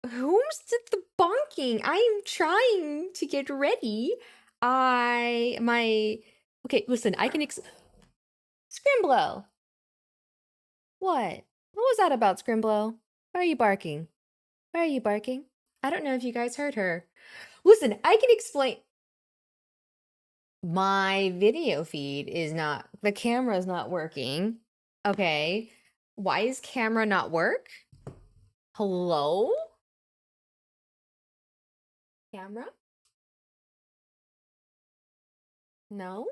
Whom's did the bonking? I'm trying to get ready. Okay, listen, I can Scrimblow. What? What was that about, Scrimblow? Why are you barking? Why are you barking? I don't know if you guys heard her. Listen, I can explain. My video feed is not, the camera's not working. Okay. Why is camera not work? Hello? Camera? No?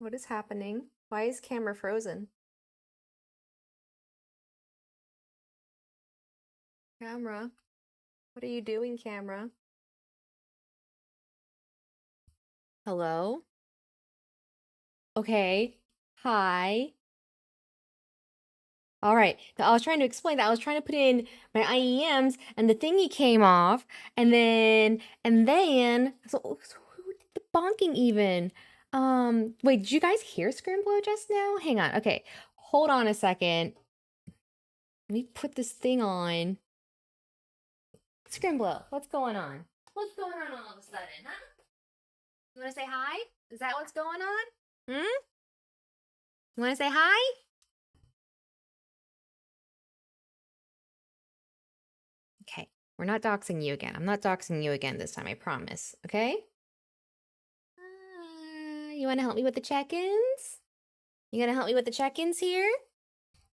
What is happening? Why is camera frozen? Camera? What are you doing, camera? Hello? Okay. Hi. All right. I was trying to explain that. I was trying to put in my IEMs and the thingy came off so who did the bonking even? Wait, did you guys hear Scrimblow just now? Hang on. Okay. Hold on a second. Let me put this thing on. Scrimblow, what's going on? What's going on all of a sudden, huh? You want to say hi? Is that what's going on? Hmm? You want to say hi? Okay, we're not doxing you again. I'm not doxing you again this time, I promise. Okay? You want to help me with the check-ins? You gonna help me with the check-ins here?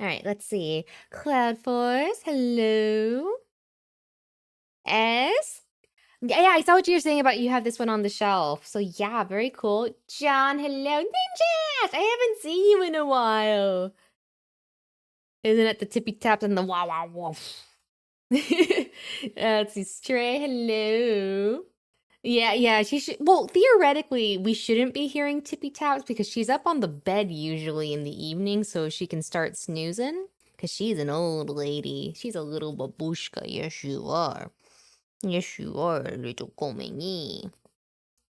All right, let's see. Cloud Force, hello. S? Yeah, I saw what you were saying about you have this one on the shelf. So yeah, very cool. John, hello. Ninjas! I haven't seen you in a while. Isn't it the tippy taps and the wow wow wow? Let's see. Stray, hello. Yeah, she should. Well, theoretically, we shouldn't be hearing tippy taps because she's up on the bed usually in the evening, so she can start snoozing. Because she's an old lady. She's a little babushka. Yes, you are. Yes, you are, little Komini.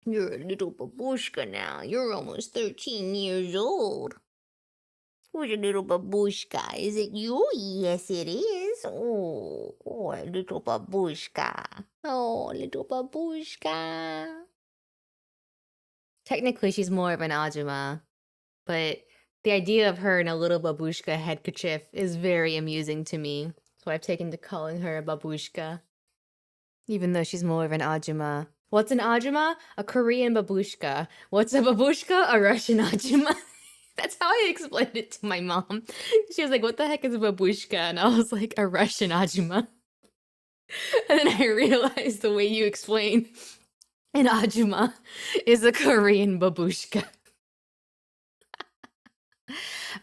You're a little babushka now. You're almost 13 years old. Who's a little babushka? Is it you? Yes, it is. Oh, little babushka. Oh, little babushka. Technically, she's more of an Ajuma, but the idea of her in a little babushka headkerchief is very amusing to me. So I've taken to calling her a babushka, even though she's more of an Ajuma. What's an Ajuma? A Korean babushka. What's a babushka? A Russian Ajuma. That's how I explained it to my mom. She was like, what the heck is a babushka? And I was like, a Russian Ajuma. And then I realized the way you explain an Ajuma is a Korean babushka. Do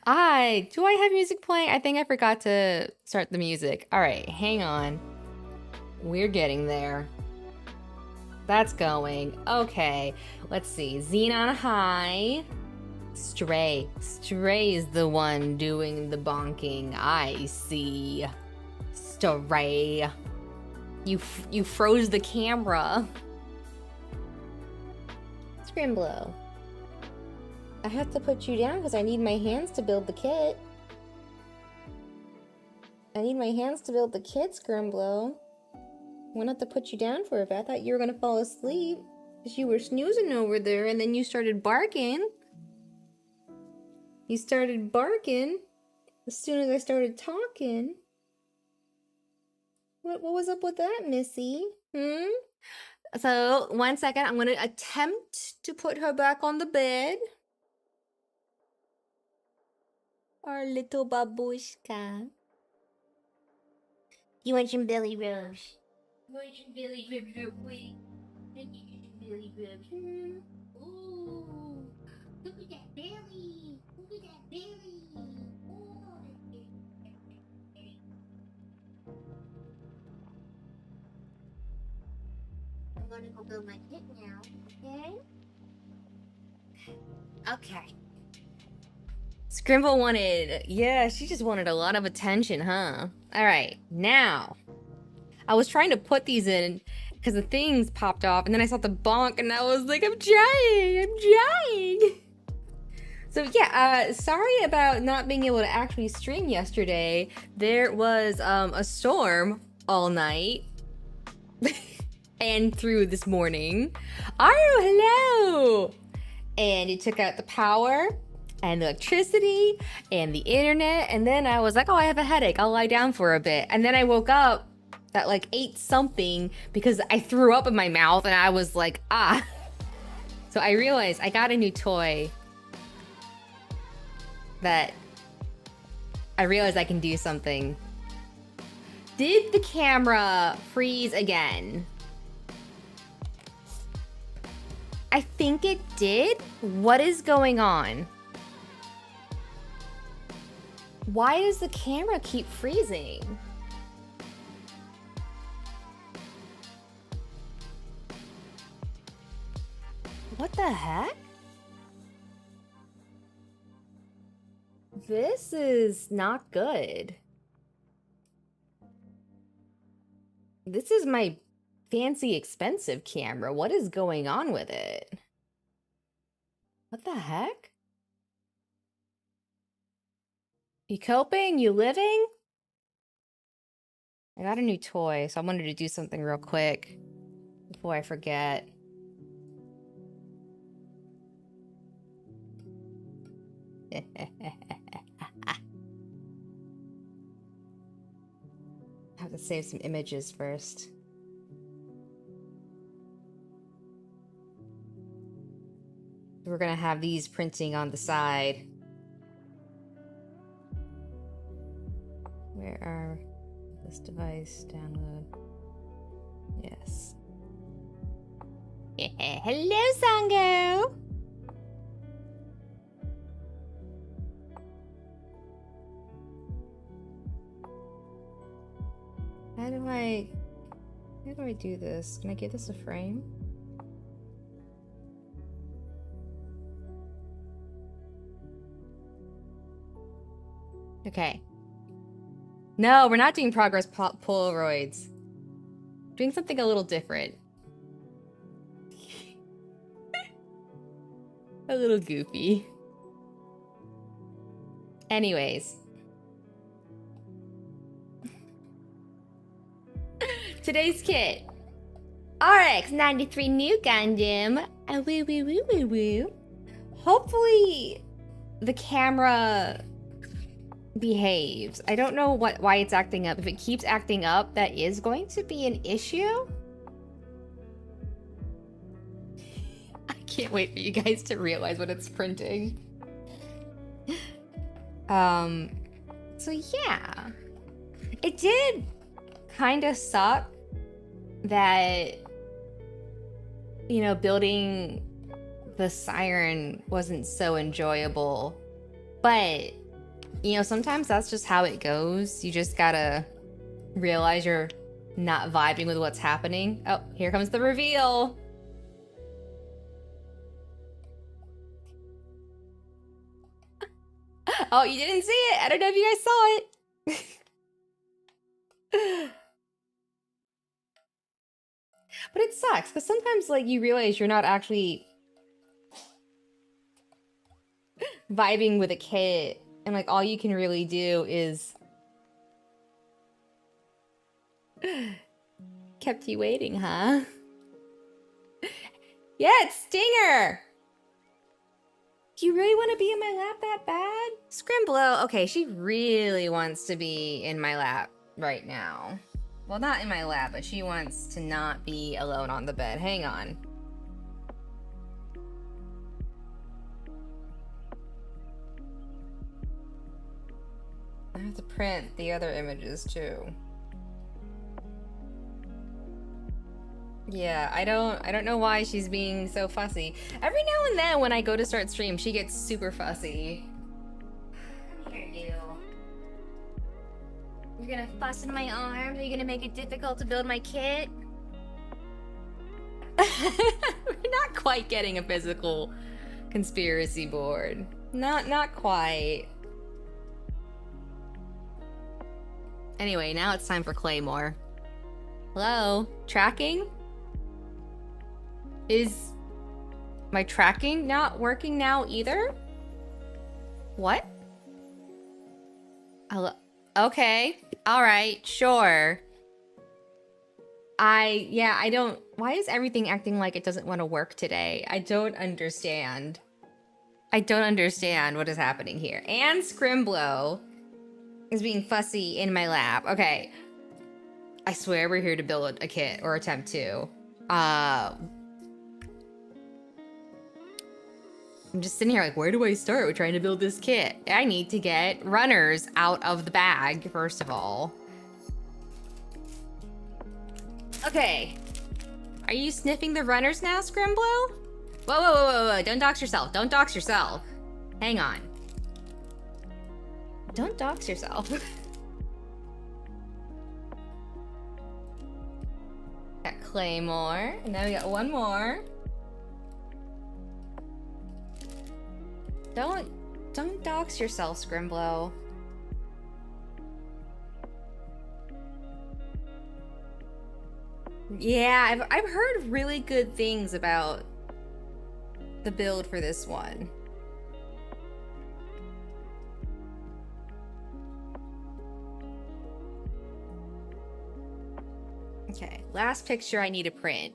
I have music playing? I think I forgot to start the music. All right, hang on. We're getting there. That's going. Okay, let's see. Xenon High. Stray. Stray is the one doing the bonking. I see. Stray. You froze the camera. Scrimblow. I have to put you down because I need my hands to build the kit. I need my hands to build the kit, Scrimblow. I wanted to put you down for a bit. I thought you were gonna fall asleep because you were snoozing over there and then you started barking. You started barking as soon as I started talking. What was up with that, Missy? So, 1 second, I'm gonna attempt to put her back on the bed. Our little babushka. You want some belly rubs? You want some belly rubs real quick? I need you some belly rubs. Ooh, look at that belly. Look at that belly. Oh, I'm gonna go build my kit now, okay? Okay. Scrimble wanted, yeah, she just wanted a lot of attention, huh? All right, now, I was trying to put these in because the things popped off and then I saw the bonk and I was like, I'm trying. So yeah, sorry about not being able to actually stream yesterday. There was a storm all night and through this morning. Hello! And it took out the power and the electricity and the internet, and then I was like, oh, I have a headache, I'll lie down for a bit. And then I woke up at like 8 something because I threw up in my mouth and I was like, ah. So I realized I got a new toy that I realized I can do something. Did the camera freeze again? I think it did. What is going on? Why does the camera keep freezing? What the heck? This is not good. This is my fancy, expensive camera. What is going on with it? What the heck? You coping? You living? I got a new toy, so I wanted to do something real quick before I forget. I have to save some images first. We're gonna have these printing on the side. Where are this device? Download. Yes. Hello, Sango! How do I do this? Can I give this a frame? Okay. No, we're not doing progress Polaroids. Doing something a little different. A little goofy. Anyways. Today's kit. RX-93 new Gundam. Woo woo woo woo woo. Hopefully the camera behaves. I don't know why it's acting up. If it keeps acting up, that is going to be an issue. I can't wait for you guys to realize what it's printing. So yeah. It did kind of suck that, you know, building the Siren wasn't so enjoyable. But, you know, sometimes that's just how it goes. You just gotta realize you're not vibing with what's happening. Oh, here comes the reveal. Oh, you didn't see it. I don't know if you guys saw it. But it sucks because sometimes, like, you realize you're not actually vibing with a kit, and like all you can really do is kept you waiting, huh? Yeah, it's Stinger. Do you really want to be in my lap that bad? Scrimblow. Okay, she really wants to be in my lap right now. Well, not in my lap, but she wants to not be alone on the bed. Hang on. I have to print the other images too. Yeah, I don't know why she's being so fussy. Every now and then when I go to start stream, she gets super fussy. Come here, you. You're gonna fuss in my arms? Are you gonna make it difficult to build my kit? We're not quite getting a physical conspiracy board. Not quite. Anyway, now it's time for Claymore. Hello? Tracking? Is my tracking not working now either? What? Hello? Okay. Alright, sure. Yeah, I don't... Why is everything acting like it doesn't want to work today? I don't understand. I don't understand what is happening here. And Scrimblow is being fussy in my lap. Okay. I swear we're here to build a kit, or attempt to. I'm just sitting here like, where do I start with trying to build this kit? I need to get runners out of the bag, first of all. Okay. Are you sniffing the runners now, Scrimblow? Whoa, whoa, whoa, whoa, whoa. Don't dox yourself. Don't dox yourself. Hang on. Don't dox yourself. Got Claymore, and then we got one more. Don't dox yourself, Scrimblow. Yeah, I've heard really good things about the build for this one. Okay, last picture I need to print.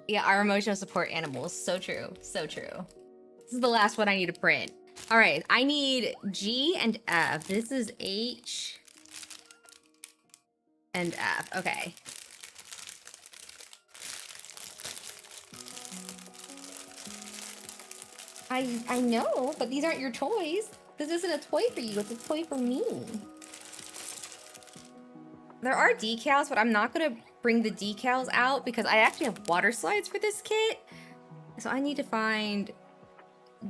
Yeah, our emotional support animals. So true, so true. This is the last one I need to print. All right, I need G and F. This is H and F. Okay. I know, but these aren't your toys. This isn't a toy for you, it's a toy for me. There are decals, but I'm not gonna bring the decals out because I actually have water slides for this kit. So I need to find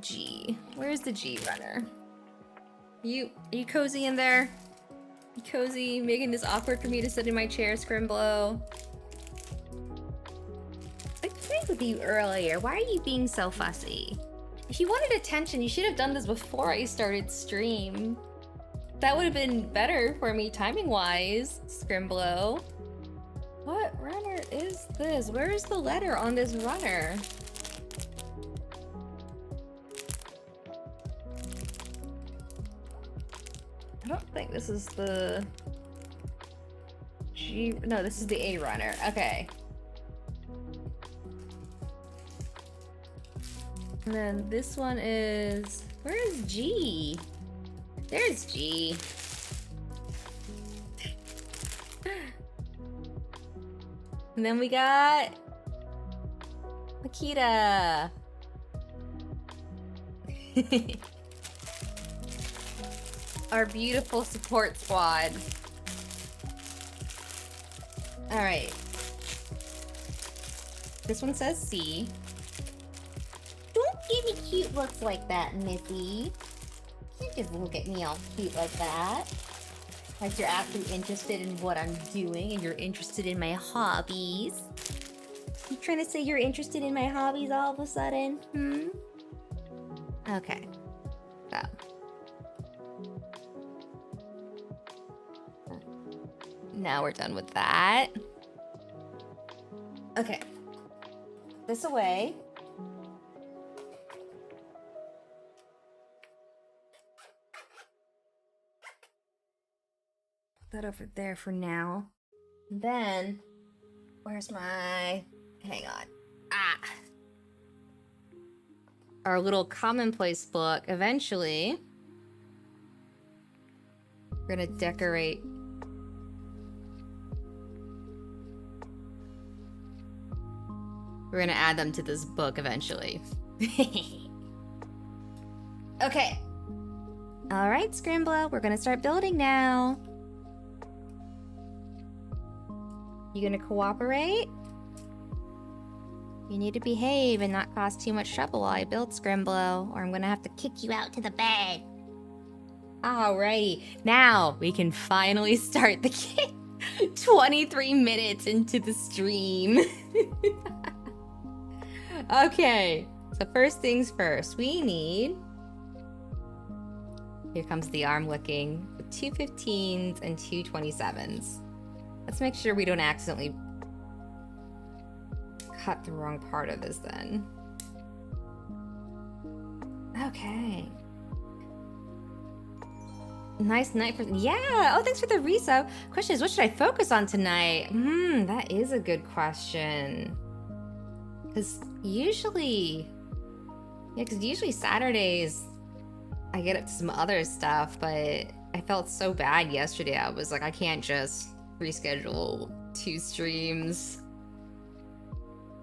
G. Where's the G runner? Are you cozy in there? You cozy, making this awkward for me to sit in my chair, Scrimblow. I played with you earlier. Why are you being so fussy? If you wanted attention, you should have done this before I started stream. That would have been better for me timing-wise, Scrimblow. What runner is this? Where is the letter on this runner? I don't think this is the G. No, this is the A runner. Okay. And then this one is... Where is G? There's G. And then we got... Makita. Our beautiful support squad. All right. This one says C. Don't give me cute looks like that, Missy. You can't just look at me all cute like that. Like you're actually interested in what I'm doing and you're interested in my hobbies. You trying to say you're interested in my hobbies all of a sudden? Hmm? Okay. So. Now we're done with that. Okay. This away. Put that over there for now. Then, where's my... Hang on. Ah. Our little commonplace book. Eventually, we're gonna decorate. We're gonna add them to this book eventually. Okay. All right, Scrimblow, we're gonna start building now. You gonna cooperate? You need to behave and not cause too much trouble while I build, Scrimblow, or I'm gonna have to kick you out to the bed. Alrighty, now we can finally start the kit. 23 minutes into the stream. Okay, so first things first, we need... Here comes the arm licking with 2 15s and 2 27s. Let's make sure we don't accidentally cut the wrong part of this then. Okay. Nice night for, yeah. Oh, thanks for the resub. Question is, what should I focus on tonight? That is a good question. Because usually Saturdays I get up to some other stuff, but I felt so bad yesterday. I was like, I can't just reschedule 2 streams.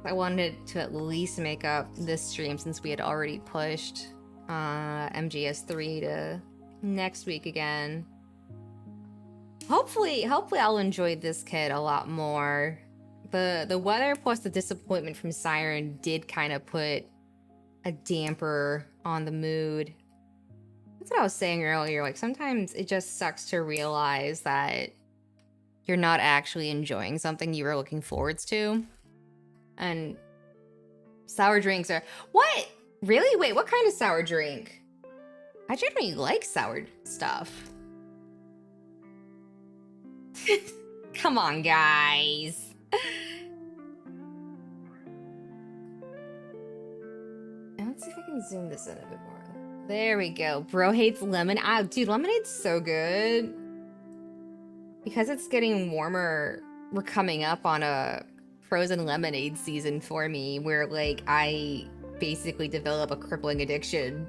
I wanted to at least make up this stream since we had already pushed MGS3 to next week again. Hopefully I'll enjoy this kid a lot more. The weather plus the disappointment from Siren did kind of put a damper on the mood. That's what I was saying earlier. Like, sometimes it just sucks to realize that you're not actually enjoying something you were looking forward to. And sour drinks are... What? Really? Wait, what kind of sour drink? I generally like sour stuff. Come on, guys. Let's see if I can zoom this in a bit more. There we go. Bro hates lemon. Ah, dude, lemonade's so good. Because it's getting warmer, we're coming up on a frozen lemonade season for me, where, like, I basically develop a crippling addiction.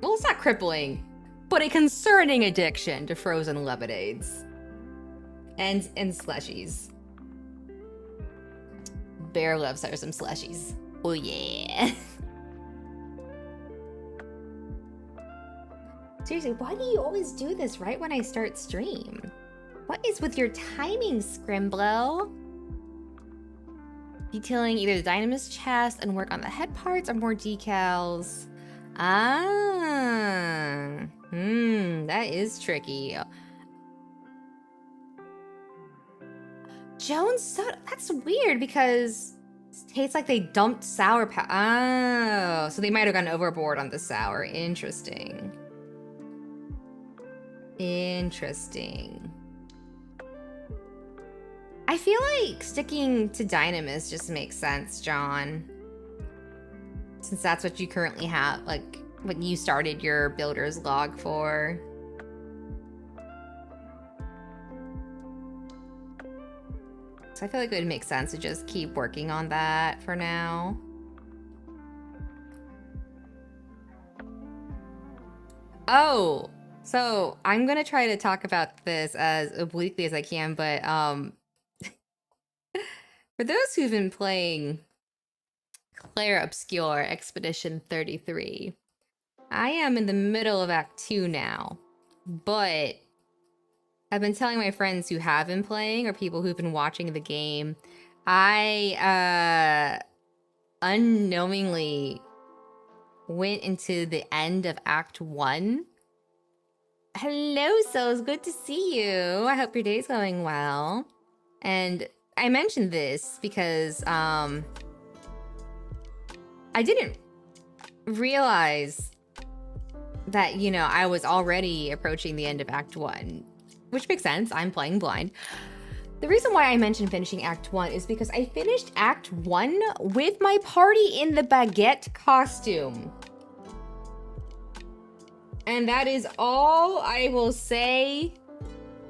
Well, it's not crippling, but a concerning addiction to frozen lemonades. And slushies. Bear loves her some slushies. Oh yeah. Seriously, why do you always do this right when I start stream? What is with your timing, Scrimblow? Detailing either the Dynamis chest and work on the head parts or more decals. Ah, that is tricky. Jones soda, that's weird because it tastes like they dumped sour powder. Oh, so they might have gone overboard on the sour. Interesting. Interesting. I feel like sticking to Dynamis just makes sense, John. Since that's what you currently have, like, what you started your builder's log for. So I feel like it would make sense to just keep working on that for now. Oh, so I'm gonna try to talk about this as obliquely as I can, but for those who've been playing Claire Obscure Expedition 33, I am in the middle of Act 2 now, but I've been telling my friends who have been playing or people who've been watching the game, I unknowingly went into the end of Act 1. Hello, Souls. Good to see you. I hope your day's going well. And I mentioned this because I didn't realize that, you know, I was already approaching the end of Act 1, which makes sense. I'm playing blind. The reason why I mentioned finishing Act 1 is because I finished Act 1 with my party in the baguette costume. And that is all I will say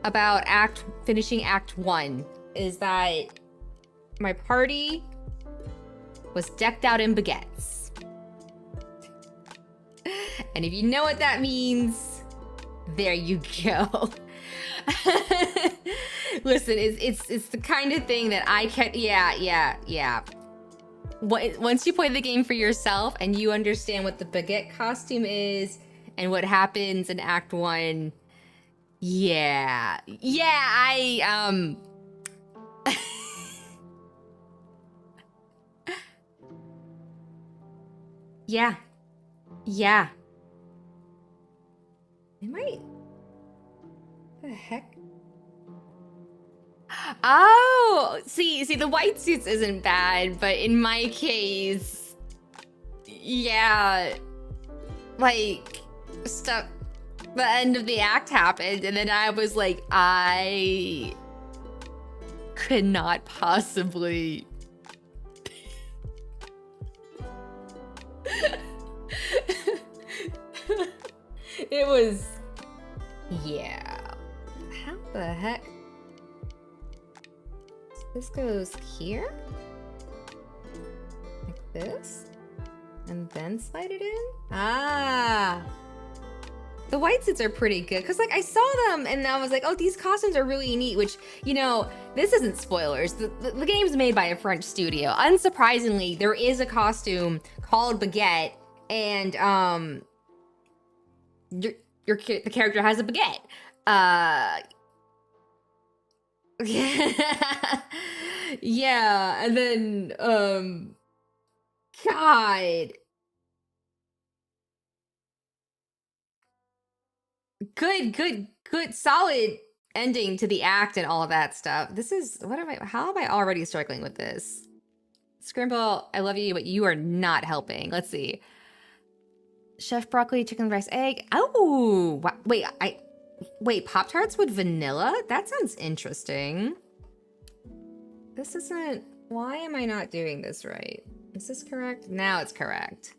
about finishing Act 1, is that my party was decked out in baguettes. And if you know what that means, there you go. Listen, it's the kind of thing that I can, yeah. Once you play the game for yourself and you understand what the baguette costume is and what happens in Act 1, yeah, yeah. Am I... The heck? Oh, see, the white suits isn't bad, but in my case, yeah, like, stuff, the end of the act happened, and then I was like, I could not possibly. It was, Yeah. How the heck? This goes here? Like this? And then slide it in? Ah! The white suits are pretty good, because like I saw them and I was like, oh, these costumes are really neat, which, you know, this isn't spoilers. The game's made by a French studio. Unsurprisingly, there is a costume called Baguette, and the character has a baguette. Yeah, and then God. Good, solid ending to the act and all of that stuff. This is, how am I already struggling with this? Scrimble, I love you, but you are not helping. Let's see. Chef broccoli, chicken rice, egg. Oh, wait, Pop-Tarts with vanilla? That sounds interesting. This isn't, why am I not doing this right? Is this correct? Now it's correct.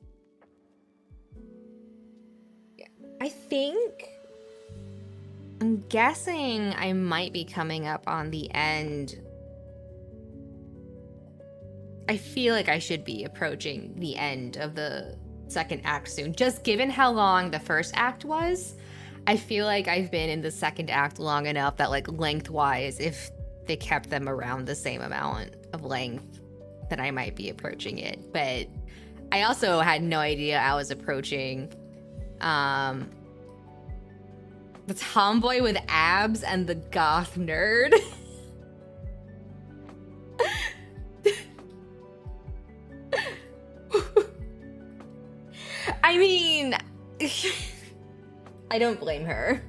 Yeah, I'm guessing I might be coming up on the end. I feel like I should be approaching the end of the second act soon. Just given how long the first act was, I feel like I've been in the second act long enough that, like, lengthwise, if they kept them around the same amount of length, then I might be approaching it. But I also had no idea I was approaching the tomboy with abs and the goth nerd. I mean, I don't blame her.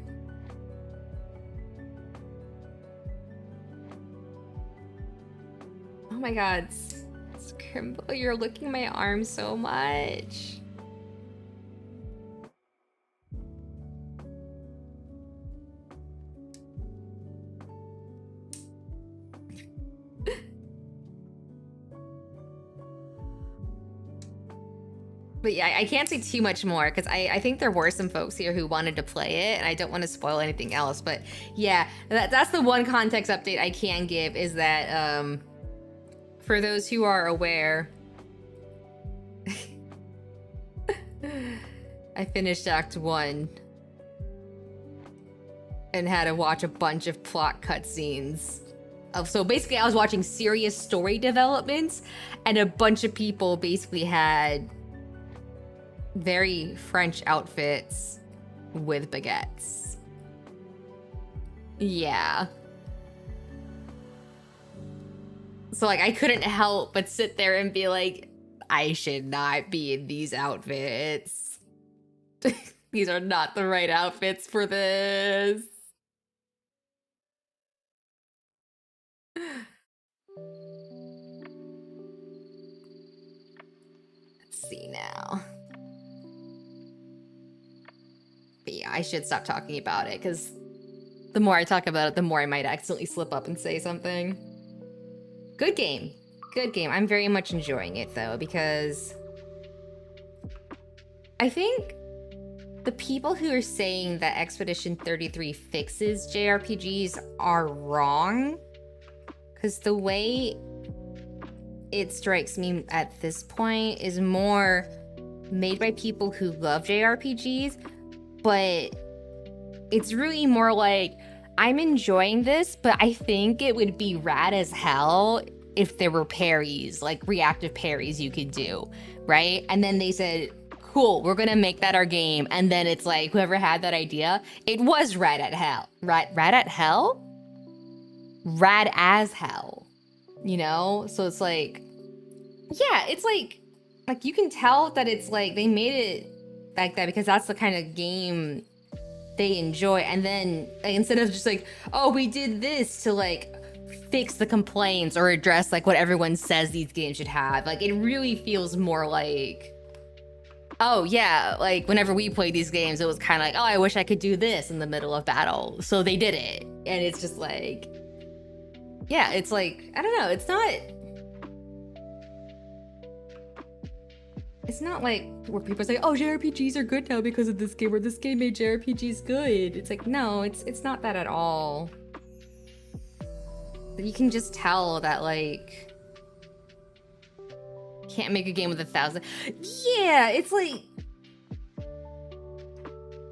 Oh my god, Scrimble, you're licking my arm so much. But yeah, I can't say too much more because I think there were some folks here who wanted to play it, and I don't want to spoil anything else. But yeah, that's the one context update I can give, is that for those who are aware, I finished Act 1 and had to watch a bunch of plot cutscenes. So basically, I was watching serious story developments, and a bunch of people basically had very French outfits with baguettes. Yeah. So like I couldn't help but sit there and be like, I should not be in these outfits. These are not the right outfits for this. Let's see now. But yeah, I should stop talking about it, because the more I talk about it, the more I might accidentally slip up and say something. Good game. Good game. I'm very much enjoying it, though, because I think the people who are saying that Expedition 33 fixes JRPGs are wrong, because the way it strikes me at this point is more made by people who love JRPGs, but it's really more like, I'm enjoying this, but I think it would be rad as hell if there were parries, like reactive parries you could do, right? And then they said, cool, we're gonna make that our game. And then it's like, whoever had that idea, it was rad at hell. Rad at hell? Rad as hell, you know? So it's like, yeah, it's like you can tell that it's like, they made it like that because that's the kind of game they enjoy. And then like, instead of just like, oh, we did this to like fix the complaints or address like what everyone says these games should have, like it really feels more like, oh yeah, like whenever we played these games, it was kind of like, oh, I wish I could do this in the middle of battle, so they did it. And it's just like, yeah, it's like, I don't know, It's not like where people say, oh, JRPGs are good now because of this game, or this game made JRPGs good. It's like, no, it's not that at all. But you can just tell that, like, can't make a game with 1,000. Yeah, it's like,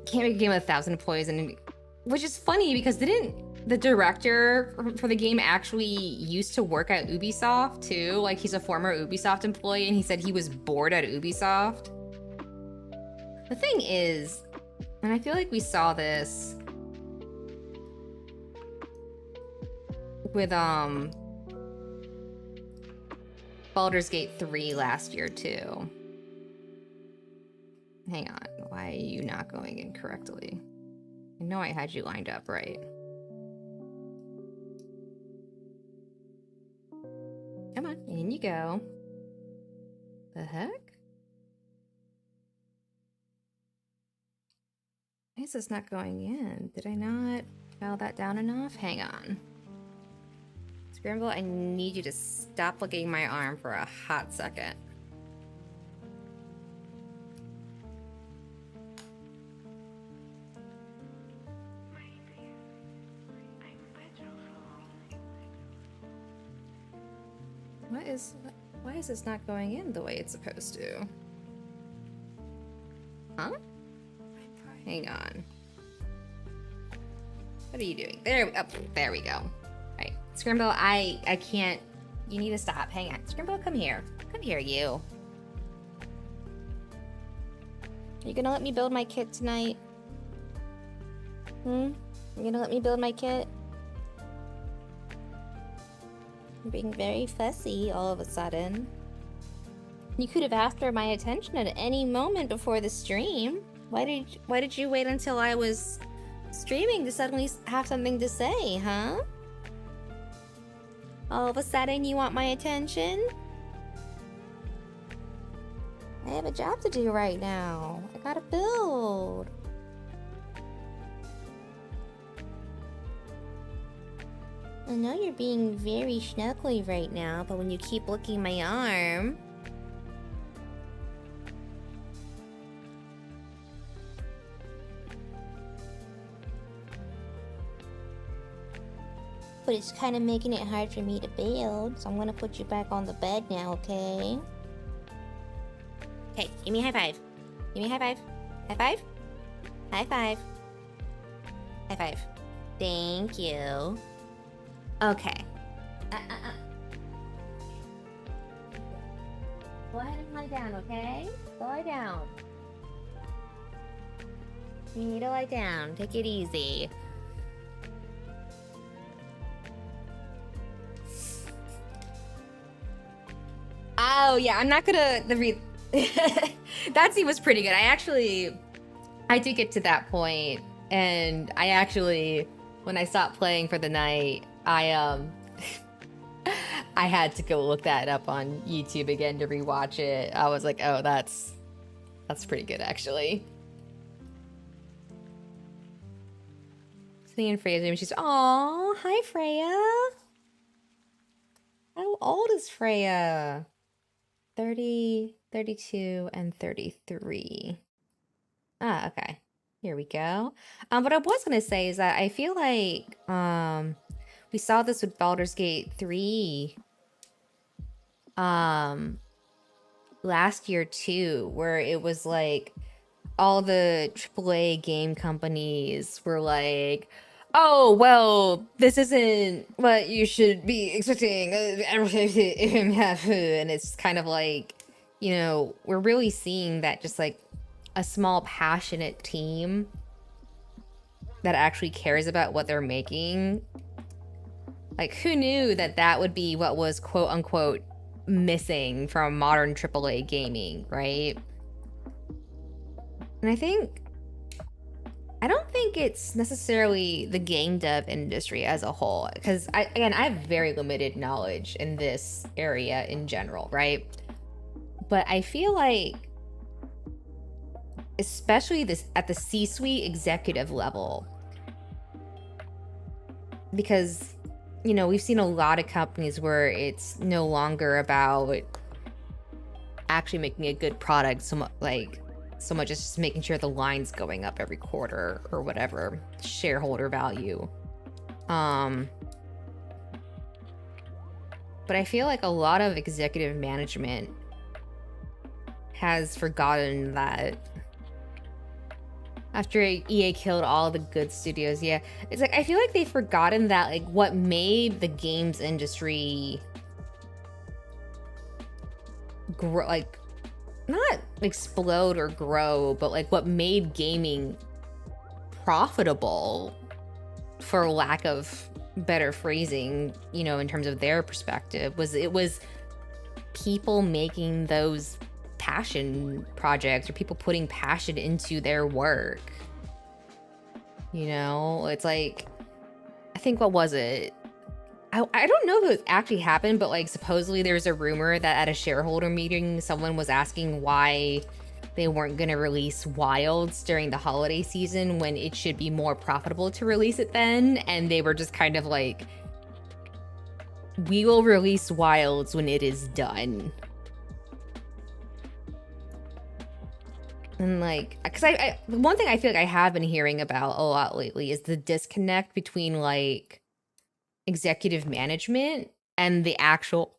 can't make a game with 1,000 employees, and which is funny because didn't the director for the game actually used to work at Ubisoft too? Like, he's a former Ubisoft employee, and he said he was bored at Ubisoft. The thing is, and I feel like we saw this with Baldur's Gate 3 last year too. Hang on, why are you not going in correctly? I know I had you lined up right. Come on, in you go. The heck? Why is this not going in? Did I not file that down enough? Hang on. Scramble, I need you to stop looking at my arm for a hot second. Why is this not going in the way it's supposed to? Huh? Hang on. What are you doing? There we go. Alright. Scrimble, I can't. You need to stop. Hang on. Scrimble, come here. Come here, you. Are you gonna let me build my kit tonight? You gonna let me build my kit? I'm being very fussy all of a sudden. You could have asked for my attention at any moment before the stream. Why did you wait until I was streaming to suddenly have something to say, huh? All of a sudden you want my attention? I have a job to do right now. I gotta build. I know you're being very snuggly right now, but when you keep licking my arm... But it's kind of making it hard for me to build, so I'm gonna put you back on the bed now, okay? Okay, give me a high five. Give me a high five. High five? High five. High five. Thank you. Okay. Go ahead and lie down, okay? Go lie down. You need to lie down. Take it easy. Oh, yeah, I'm not gonna... That scene was pretty good. I did get to that point, and I actually, when I stopped playing for the night, I had to go look that up on YouTube again to rewatch it. I was like, oh, that's pretty good, actually. Seeing Freya's name, she's, aw, hi, Freya. How old is Freya? 30, 32, and 33. Ah, okay. Here we go. What I was gonna say is that I feel like we saw this with Baldur's Gate 3 last year too, where it was like all the AAA game companies were like, oh, well, this isn't what you should be expecting. And it's kind of like, you know, we're really seeing that just like a small passionate team that actually cares about what they're making. Like, who knew that that would be what was quote unquote missing from modern AAA gaming, right? And I don't think it's necessarily the game dev industry as a whole, because I have very limited knowledge in this area in general, right? But I feel like, especially this at the C-suite executive level, because, you know, we've seen a lot of companies where it's no longer about actually making a good product so much as just making sure the line's going up every quarter or whatever, shareholder value. But I feel like a lot of executive management has forgotten that after EA killed all the good studios. Yeah, it's like I feel like they've forgotten that like what made the games industry grow, like not explode or grow, but like what made gaming profitable, for lack of better phrasing, you know, in terms of their perspective, was people making those passion projects or people putting passion into their work. You know, it's like, I think, what was it? I don't know if it actually happened, but like supposedly there's a rumor that at a shareholder meeting, someone was asking why they weren't going to release Wilds during the holiday season when it should be more profitable to release it then. And they were just kind of like, we will release Wilds when it is done. And like, because I one thing I feel like I have been hearing about a lot lately is the disconnect between like executive management and the actual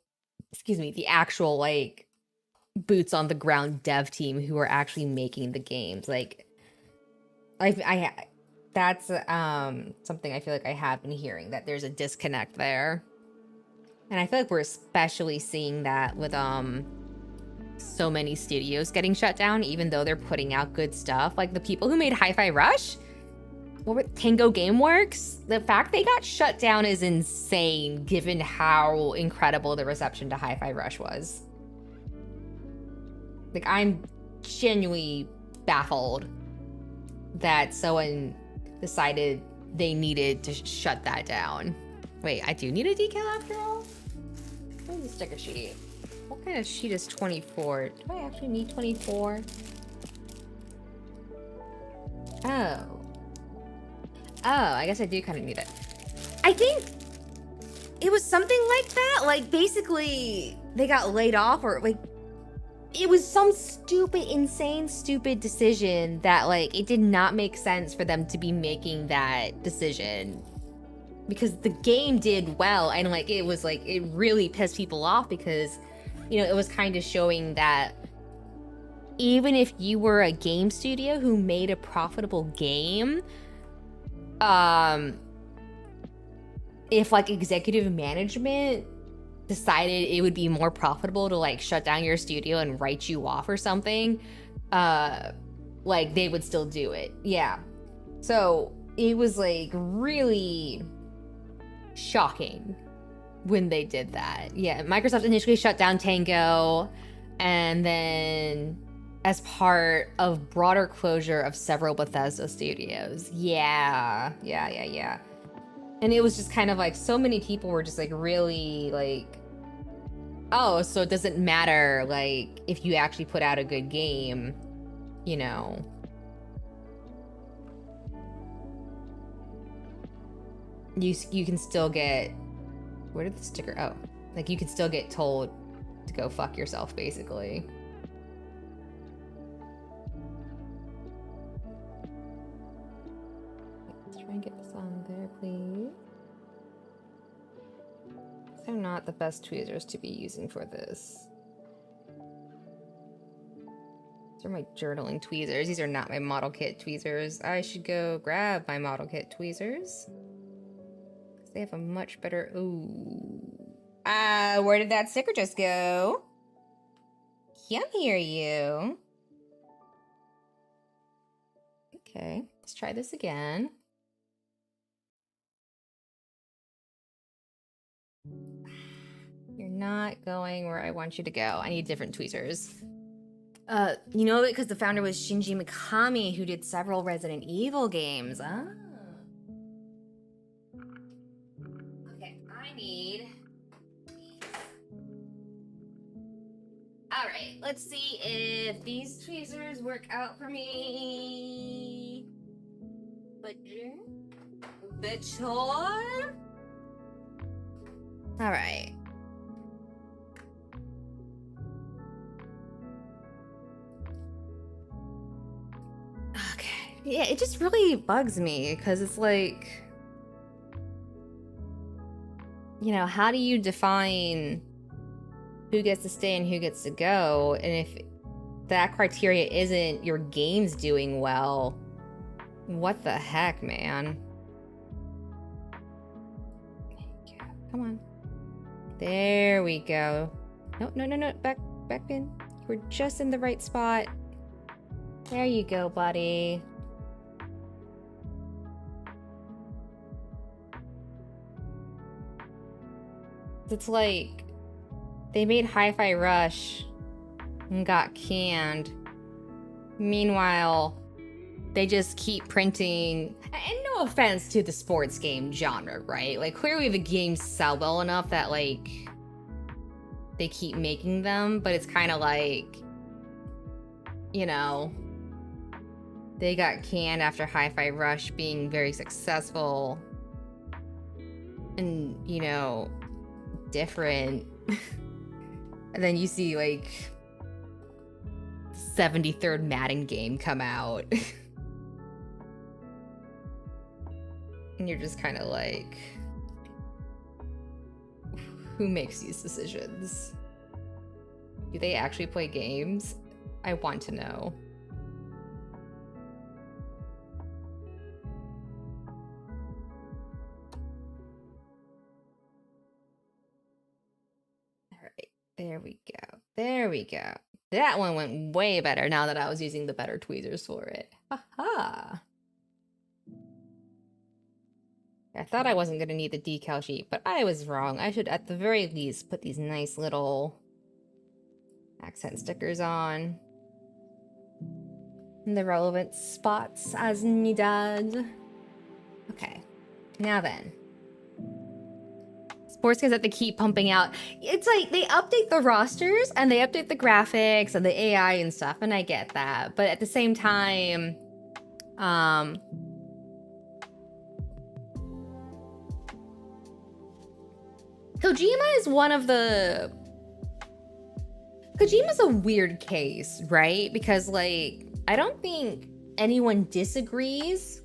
like boots on the ground dev team who are actually making the games. Like that's something I feel like I have been hearing, that there's a disconnect there. And I feel like we're especially seeing that with so many studios getting shut down, even though they're putting out good stuff. Like the people who made Hi-Fi Rush, Tango Gameworks, the fact they got shut down is insane given how incredible the reception to Hi-Fi Rush was. Like, I'm genuinely baffled that someone decided they needed to shut that down. Wait, I do need a decal after all? Where's the sticker sheet? What kind of sheet is 24? Do I actually need 24? Oh, I guess I do kind of need it. I think it was something like that. Like, basically, they got laid off, or like, it was some insane, stupid decision that, like, it did not make sense for them to be making that decision. Because the game did well, and, like, it was, like, it really pissed people off because, you know, it was kind of showing that even if you were a game studio who made a profitable game, if, like, executive management decided it would be more profitable to like shut down your studio and write you off or something, like they would still do it. Yeah. So it was like really shocking when they did that. Yeah. Microsoft initially shut down Tango, and then as part of broader closure of several Bethesda studios. Yeah. And it was just kind of like so many people were just like really like, oh, so it doesn't matter like if you actually put out a good game, you know. You can still get, where did the sticker, oh, like you can still get told to go fuck yourself, basically. Let's try and get this on there, please. They're not the best tweezers to be using for this. These are my journaling tweezers. These are not my model kit tweezers. I should go grab my model kit tweezers. They have a much better, ooh. Where did that sticker just go? Can't hear you. Okay, let's try this again. You're not going where I want you to go. I need different tweezers. You know, because the founder was Shinji Mikami, who did several Resident Evil games. Ah. Okay, I need these. All right, let's see if these tweezers work out for me. Butcher? All right. Yeah, it just really bugs me because it's like, you know, how do you define who gets to stay and who gets to go? And if that criteria isn't your game's doing well, what the heck, man? Come on. There we go. No. Back in. We're just in the right spot. There you go, buddy. It's like they made Hi-Fi Rush and got canned. Meanwhile, they just keep printing, and no offense to the sports game genre, right? Like, clearly the games sell well enough that, like, they keep making them, but it's kind of like, you know, they got canned after Hi-Fi Rush being very successful and, you know, different. And then you see, like, 73rd Madden game come out. And you're just kind of like, who makes these decisions? Do they actually play games? I want to know. All right, there we go. There we go. That one went way better now that I was using the better tweezers for it. Haha. I thought I wasn't going to need the decal sheet, but I was wrong. I should at the very least put these nice little accent stickers on in the relevant spots as needed. Okay, now then. Sports games that they keep pumping out. It's like they update the rosters and they update the graphics and the AI and stuff, and I get that. But at the same time, Kojima is one of the... Kojima's a weird case, right? Because, like, I don't think anyone disagrees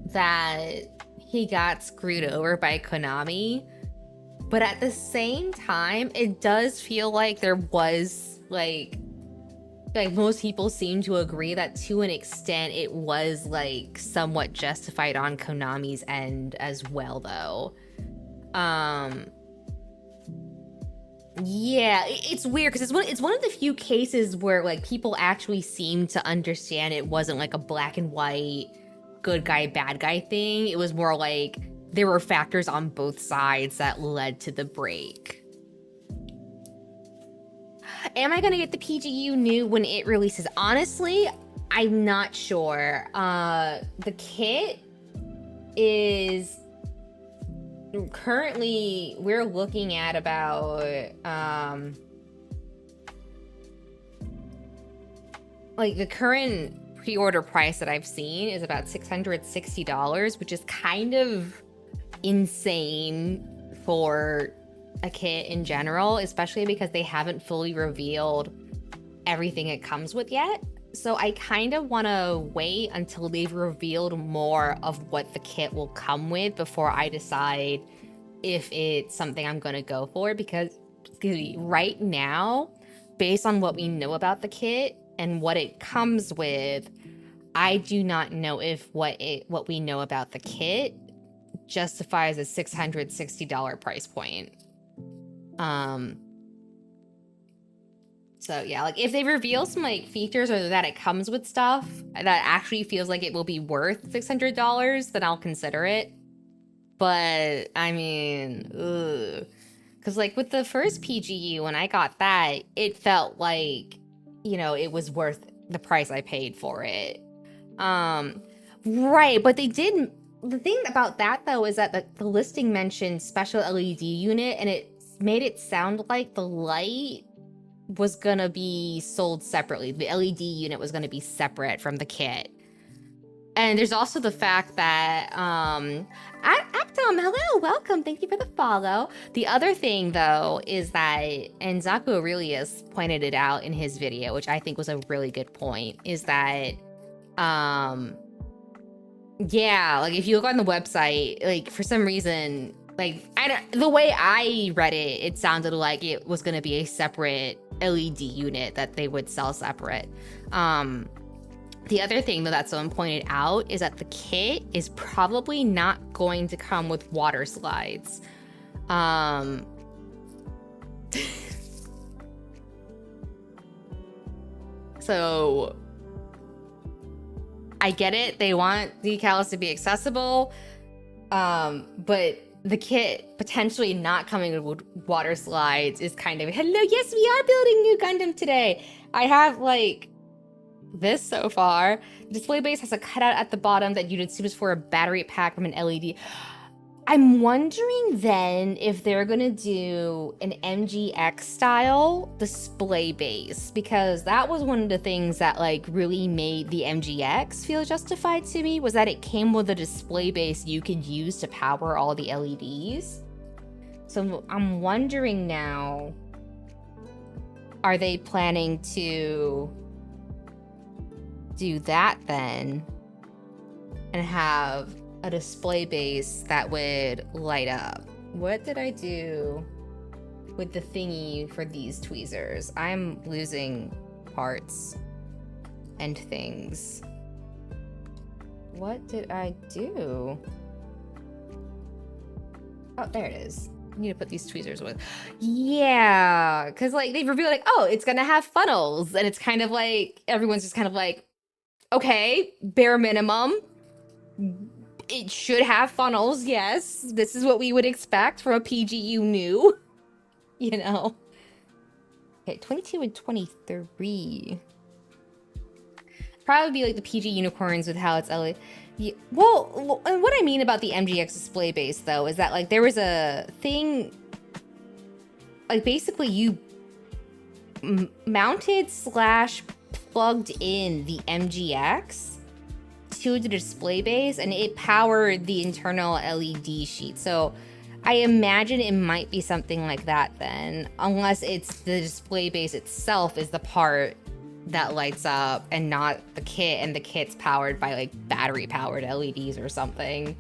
that he got screwed over by Konami. But at the same time, it does feel like there was, like most people seem to agree that to an extent it was, like, somewhat justified on Konami's end as well, though. Yeah, it's weird because it's one of the few cases where, like, people actually seem to understand it wasn't like a black and white good guy bad guy thing. It was more like there were factors on both sides that led to the break. Am I gonna get the PGU new when it releases? Honestly, I'm not sure. The kit is currently, we're looking at about like the current pre-order price that I've seen is about $660, which is kind of insane for a kit in general, especially because they haven't fully revealed everything it comes with yet. So I kind of want to wait until they've revealed more of what the kit will come with before I decide if it's something I'm going to go for, because right now, based on what we know about the kit and what it comes with, I do not know if what we know about the kit justifies a $660 price point. So yeah, like if they reveal some like features or that it comes with stuff that actually feels like it will be worth $600, then I'll consider it. But I mean, because like with the first PGU, when I got that, it felt like, you know, it was worth the price I paid for it. Right, but they didn't. The thing about that though is that the listing mentioned special LED unit, and it made it sound like the light was gonna be sold separately. The LED unit was gonna be separate from the kit. And there's also the fact that, Actom, hello, welcome, thank you for the follow. The other thing though is that, and Zaku Aurelius pointed it out in his video, which I think was a really good point, is that Yeah, like if you look on the website, like for some reason, like the way I read it, it sounded like it was going to be a separate LED unit that they would sell separate. The other thing though that someone pointed out is that the kit is probably not going to come with water slides. So I get it. They want decals to be accessible, but the kit potentially not coming with water slides is kind of, hello, yes, we are building new Gundam today. I have like this so far. The display base has a cutout at the bottom that you'd assume is for a battery pack from an LED. I'm wondering then if they're gonna do an MGX style display base, because that was one of the things that like really made the MGX feel justified to me, was that it came with a display base you could use to power all the LEDs. So I'm wondering now, are they planning to do that then and have a display base that would light up? What did I do with the thingy for these tweezers? I'm losing parts and things. What did I do? Oh, there it is. I need to put these tweezers with. Yeah, because like they've revealed like, oh, it's gonna have funnels, and it's kind of like everyone's just kind of like, okay, bare minimum. It should have funnels, yes. This is what we would expect from a PGU new, you know. Okay, 22 and 23. Probably be like the PG unicorns with how it's LED. Yeah, well, and what I mean about the MGX display base though is that like there was a thing, like basically you mounted / plugged in the MGX to the display base and it powered the internal LED sheet. So I imagine it might be something like that then, unless it's the display base itself is the part that lights up and not the kit, and the kit's powered by like battery powered LEDs or something.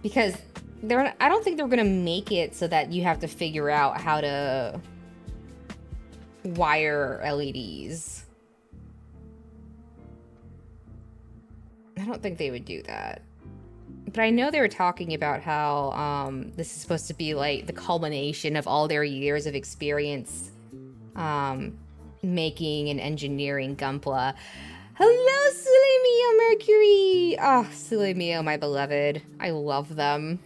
Because I don't think they're gonna make it so that you have to figure out how to wire LEDs. I don't think they would do that. But I know they were talking about how this is supposed to be like the culmination of all their years of experience making and engineering Gunpla. Hello, Sulemio Mercury! Oh, Sulemio, my beloved. I love them.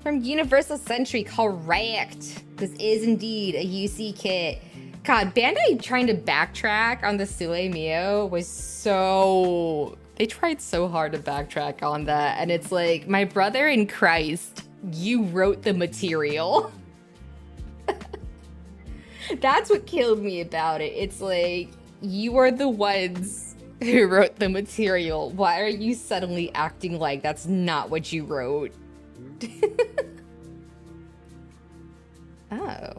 From Universal Century, correct. This is indeed a UC kit. God, Bandai trying to backtrack on the Sulemio was so... They tried so hard to backtrack on that, and it's like, my brother in Christ, you wrote the material. That's what killed me about it. It's like, you are the ones who wrote the material. Why are you suddenly acting like that's not what you wrote? Oh.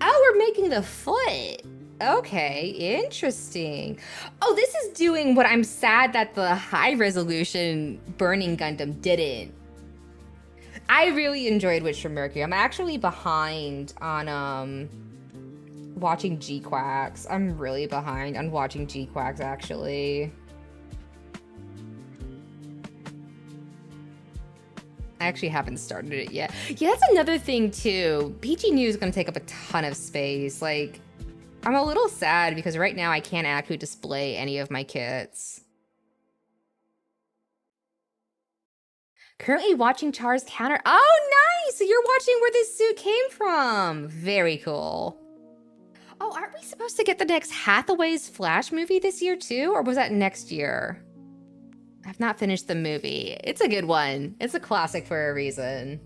Oh, we're making the foot. Okay, interesting. Oh, this is doing what I'm sad that the high resolution Burning Gundam didn't. I really enjoyed Witch from Mercury. I'm actually behind on watching G-Quacks. I'm really behind on watching G-Quacks actually. I actually haven't started it yet. Yeah, that's another thing too. PG News is gonna take up a ton of space. Like, I'm a little sad because right now I can't actually display any of my kits. Currently watching Char's Counter. Oh, nice! So you're watching where this suit came from. Very cool. Oh, aren't we supposed to get the next Hathaway's Flash movie this year too? Or was that next year? I've not finished the movie. It's a good one. It's a classic for a reason.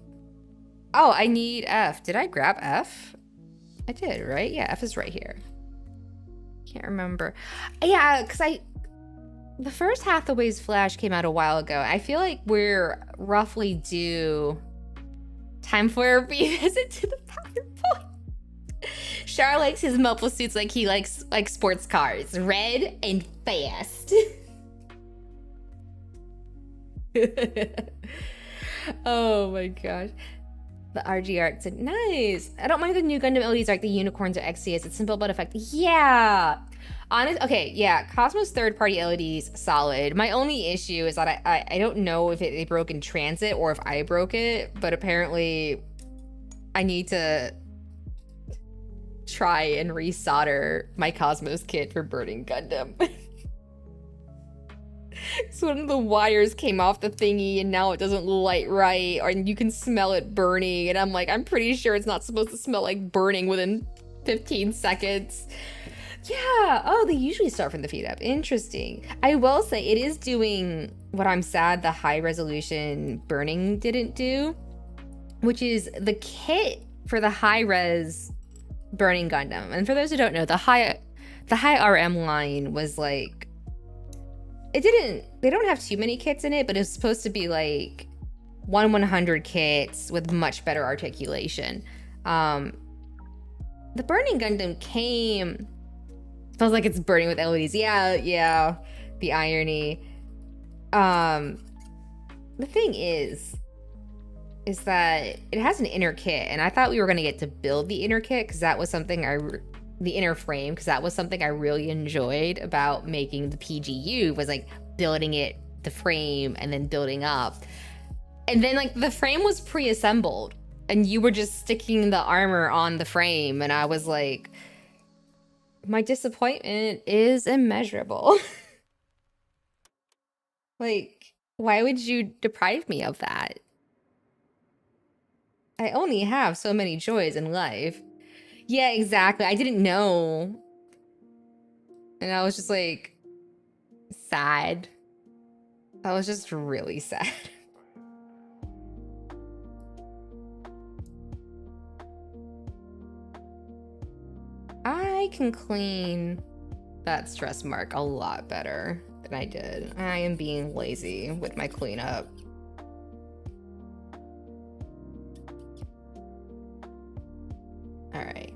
Oh, I need F. Did I grab F? I did, right? Yeah, F is right here. Can't remember. Yeah, because the first Hathaway's Flash came out a while ago. I feel like we're roughly due time for a revisit to the PowerPoint. Char likes his mobile suits like he likes sports cars, red and fast. Oh my gosh. The RG art said, nice. I don't mind the new Gundam LEDs like the unicorns or XCS. It's simple but effective. Yeah. Okay, yeah. Cosmos third-party LEDs, solid. My only issue is that I don't know if it broke in transit or if I broke it, but apparently I need to try and resolder my Cosmos kit for burning Gundam. So one of the wires came off the thingy and now it doesn't light right, or you can smell it burning, and I'm like, I'm pretty sure it's not supposed to smell like burning within 15 seconds. Yeah, oh, they usually start from the feet up. Interesting. I will say it is doing what I'm sad the high resolution burning didn't do, which is the kit for the high res burning Gundam. And for those who don't know, the high RM line was like, they don't have too many kits in it, but it's supposed to be like 1/100 kits with much better articulation. The burning Gundam came, feels like it's burning with LEDs. Yeah, the irony. The thing is that it has an inner kit, and I thought we were gonna get to build the inner kit because that was something the inner frame, because that was something I really enjoyed about making the PGU, was like building the frame and then building up. And then like the frame was pre-assembled and you were just sticking the armor on the frame, and I was like, my disappointment is immeasurable. Like, why would you deprive me of that? I only have so many joys in life. Yeah, exactly. I didn't know. And I was just like, sad. I was just really sad. I can clean that stress mark a lot better than I did. I am being lazy with my cleanup. All right.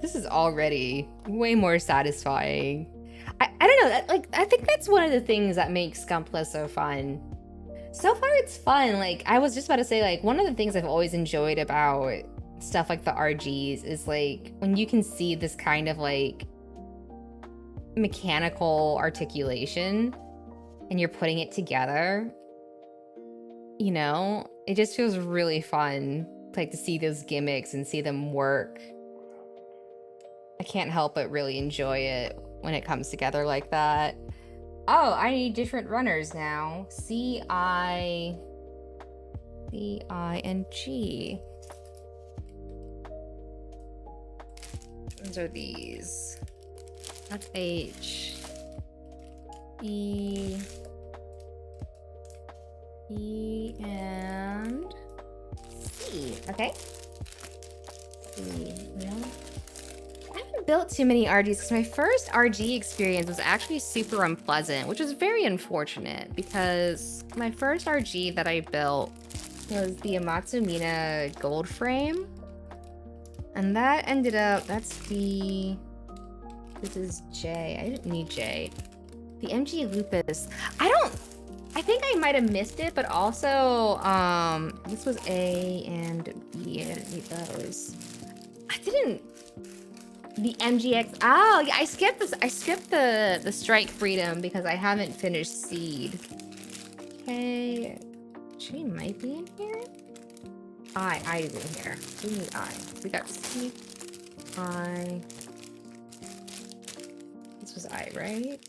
This is already way more satisfying. I don't know, I think that's one of the things that makes Gunpla so fun. So far it's fun. Like, I was just about to say, like, one of the things I've always enjoyed about stuff like the RGs is like when you can see this kind of like mechanical articulation and you're putting it together, you know, it just feels really fun, like, to see those gimmicks and see them work. I can't help but really enjoy it when it comes together like that. Oh, I need different runners now. C, I, and G. Those are these. That's H. E, and C. Okay. C. I haven't built too many RGs because my first RG experience was actually super unpleasant, which was very unfortunate because my first RG that I built was the Amatsumina gold frame. And that ended up, this is J. I didn't need J. The MG Lupus. I think I might have missed it, but also, this was A and B. I didn't need those. The MGX. Oh, yeah, I skipped this. I skipped the Strike Freedom because I haven't finished Seed. Okay. She might be in here. I is in here. We need I. We got C, I. This was I, right?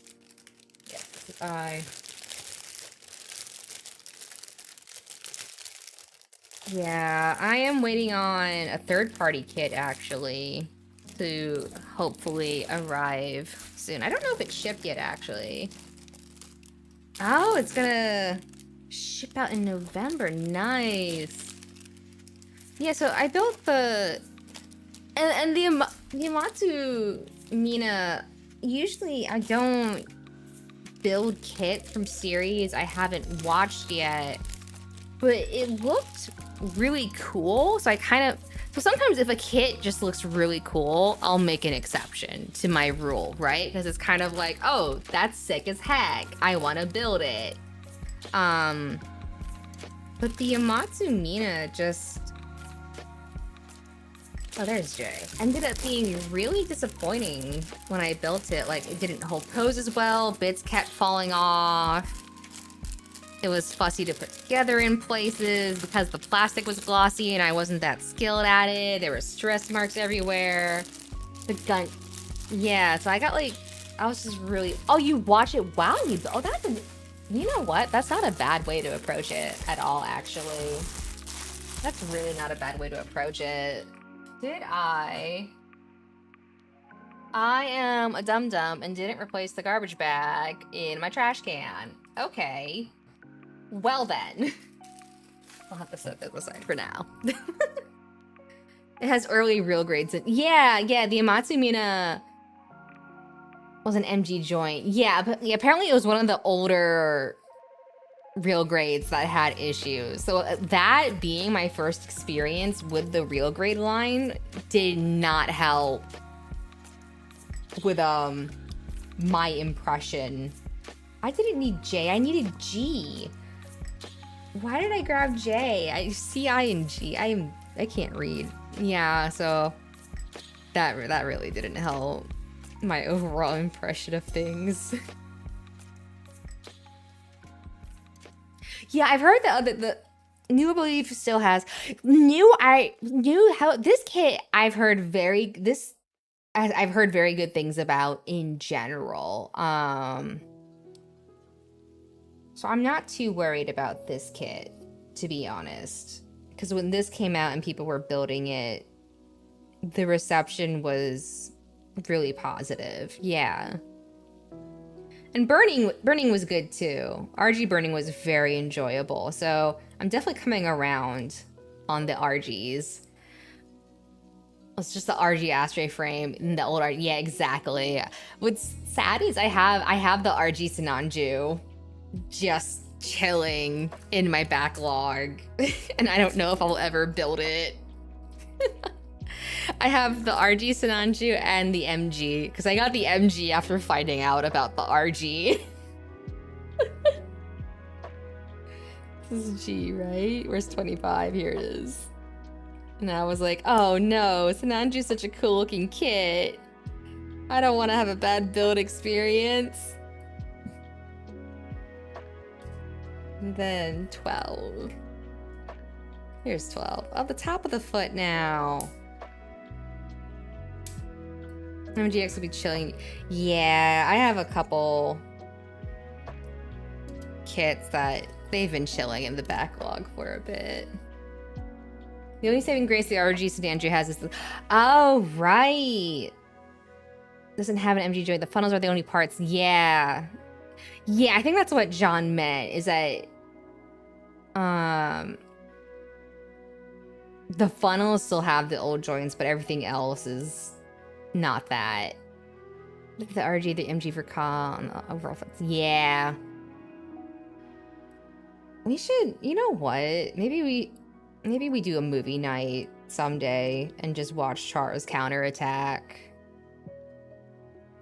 Yeah, this is I. Yeah, I am waiting on a third-party kit, actually, to hopefully arrive soon. I don't know if it's shipped yet, actually. Oh, it's gonna ship out in November. Nice. Yeah, so I built the Yamato Mina. Usually I don't build kits from series I haven't watched yet, but it looked really cool, so I kind of So sometimes if a kit just looks really cool, I'll make an exception to my rule, right? Because it's kind of like, oh, that's sick as heck. I want to build it. But the Amatsu Mina just... Oh, there's Jay. Ended up being really disappointing when I built it. Like, it didn't hold pose as well. Bits kept falling off. It was fussy to put together in places because the plastic was glossy and I wasn't that skilled at it. There were stress marks everywhere. The gun... Yeah, so I got like... I was just really... Oh, you watch it while you... Oh, that's a... You know what? That's not a bad way to approach it at all, actually. That's really not a bad way to approach it. Did I am a dum-dum and didn't replace the garbage bag in my trash can. Okay. Well then. I'll have to set this aside for now. It has early real grades in... Yeah, the Amatsu Mina was an MG joint. Yeah, but apparently it was one of the older real grades that had issues. So that being my first experience with the real grade line did not help with my impression. I didn't need J, I needed G. Why did I grab J? I see I and G. I can't read. Yeah, so that really didn't help my overall impression of things. Yeah, I've heard that the New Belief still has how this kit I've heard very good things about in general. So I'm not too worried about this kit, to be honest. Because when this came out and people were building it, the reception was really positive. Yeah. And burning was good too. RG burning was very enjoyable. So I'm definitely coming around on the RGs. It's just the RG ashtray frame and the old RG. Yeah, exactly. What's sad is I have the RG Sinanju just chilling in my backlog. And I don't know if I'll ever build it. I have the RG Sinanju and the MG, because I got the MG after finding out about the RG. This is G, right? Where's 25? Here it is. And I was like, oh no, Sinanju's such a cool looking kit. I don't want to have a bad build experience. And then 12. Here's 12. Oh, the top of the foot now. MGX will be chilling. Yeah, I have a couple kits that they've been chilling in the backlog for a bit. The only saving grace the RG Sinanju has is the... Oh, right. Doesn't have an MG joint. The funnels are the only parts. Yeah. Yeah, I think that's what John meant, is that... the funnels still have the old joints, but everything else is not that. The RG, the MG for con, overall fits. Yeah. We should, you know what? Maybe we do a movie night someday and just watch Char's counterattack.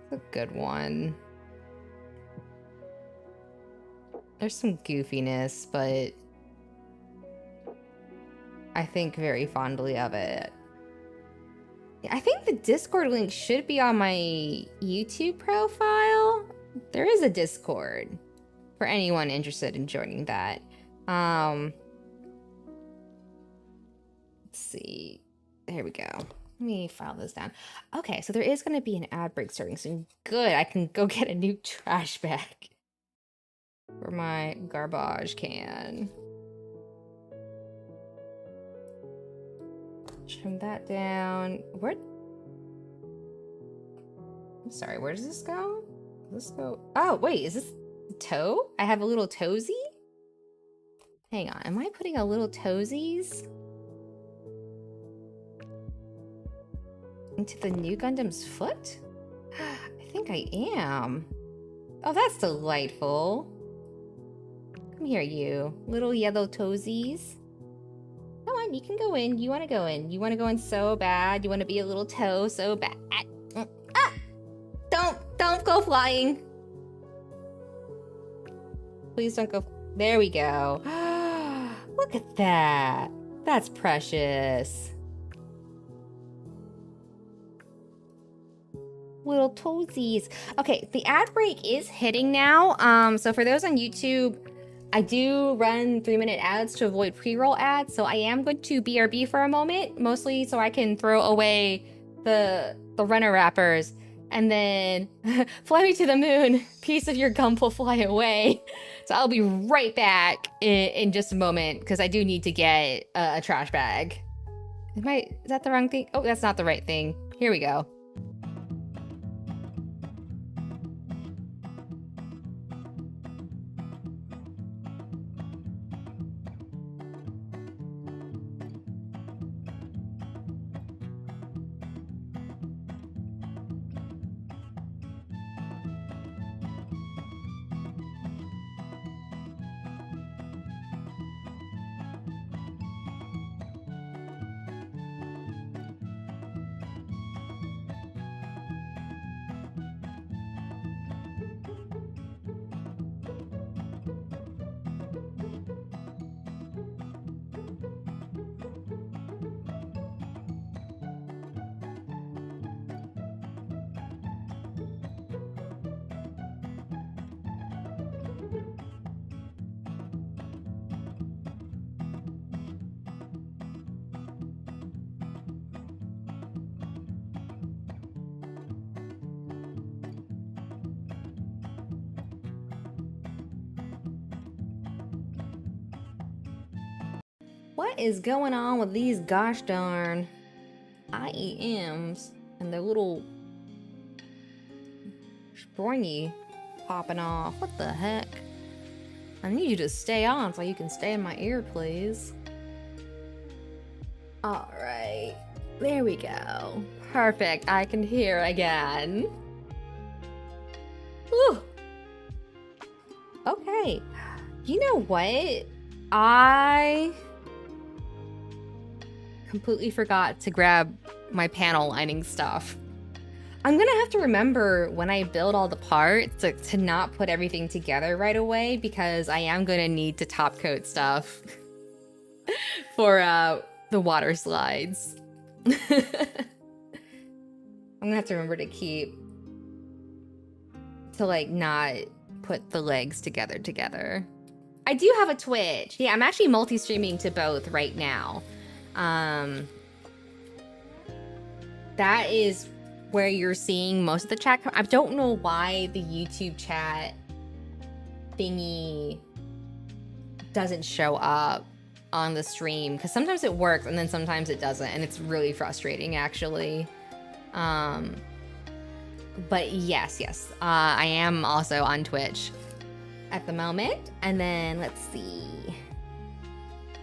It's a good one. There's some goofiness, but I think very fondly of it. I think the Discord link should be on my YouTube profile. There is a Discord for anyone interested in joining that. Let's see. There we go. Let me file this down. Okay, so there is going to be an ad break starting soon. Good, I can go get a new trash bag for my garbage can. Trim that down. Where? I'm sorry, where does this go? Let's go. Oh, wait, is this toe? I have a little toesy? Hang on, am I putting a little toesies into the new Gundam's foot? I think I am. Oh, that's delightful. Come here, you little yellow toesies. Oh my in. You can go in. You want to go in. You want to go in so bad. You want to be a little toe so bad. Ah! Don't go flying. Please don't go. There we go. Look at that. That's precious. Little toesies. Okay, the ad break is hitting now. So for those on YouTube, I do run 3-minute ads to avoid pre-roll ads. So I am going to BRB for a moment, mostly so I can throw away the runner wrappers. And then fly me to the moon, piece of your Gunpla fly away. So I'll be right back in just a moment because I do need to get a trash bag. Is that the wrong thing? Oh, that's not the right thing. Here we go. What is going on with these gosh darn IEMs and their little springy popping off? What the heck? I need you to stay on so you can stay in my ear, please. All right, there we go. Perfect, I can hear again. Whew. Okay, you know what? I completely forgot to grab my panel lining stuff. I'm gonna have to remember when I build all the parts to not put everything together right away because I am gonna need to top coat stuff for the water slides. I'm gonna have to remember to like not put the legs together. I do have a Twitch. Yeah, I'm actually multi-streaming to both right now. That is where you're seeing most of the chat. I don't know why the YouTube chat thingy doesn't show up on the stream, because sometimes it works and then sometimes it doesn't, and it's really frustrating actually. But yes, I am also on Twitch at the moment. And then let's see.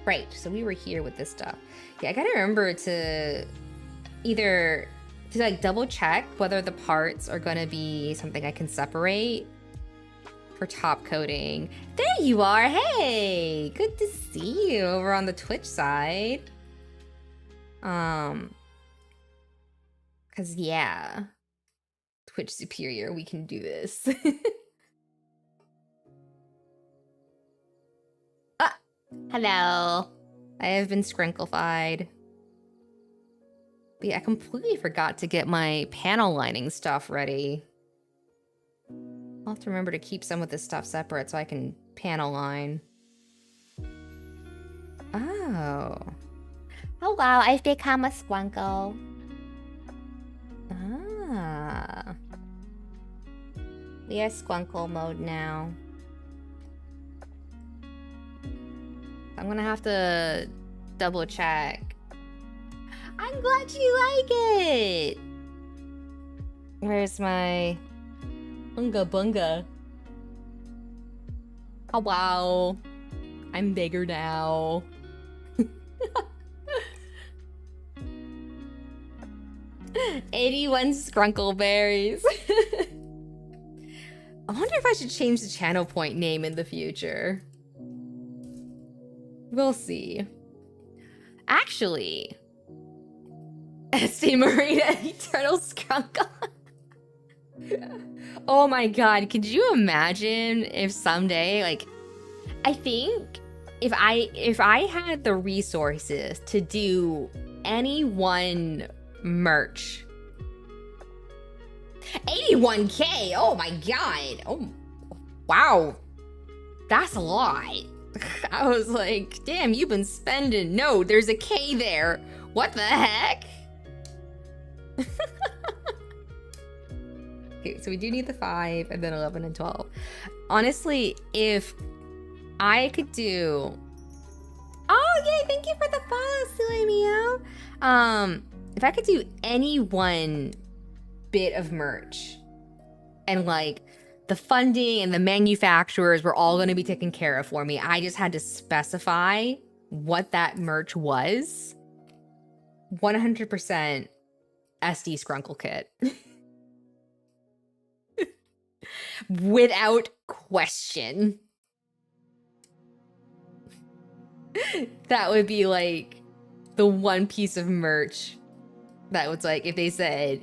Right, so we were here with this stuff. Yeah, I gotta remember to either like double check whether the parts are gonna be something I can separate for top coating. There you are, hey! Good to see you over on the Twitch side. Cause yeah, Twitch superior, we can do this. Hello. I have been scrinklified. But yeah, I completely forgot to get my panel lining stuff ready. I'll have to remember to keep some of this stuff separate so I can panel line. Oh. Oh wow, I've become a squunkle. Ah. We are squunkle mode now. I'm gonna have to double check. I'm glad you like it! Where's my Unga Bunga? Oh wow. I'm bigger now. 81 Skrunkleberries. I wonder if I should change the channel point name in the future. We'll see. Actually, SD Marida Eternal Skrunkle. Oh my god, could you imagine if someday, like, I think if I had the resources to do any one merch. 81K, oh my god. Oh, wow. That's a lot. I was like, damn, you've been spending. No, there's a K there. What the heck? Okay, so we do need the 5 and then 11 and 12. Honestly, if I could do... Oh, yay, thank you for the follow, Silly Meow. If I could do any one bit of merch and like the funding and the manufacturers were all going to be taken care of for me, I just had to specify what that merch was. 100% SD Skrunkle Kit. Without question. That would be like the one piece of merch that was like, if they said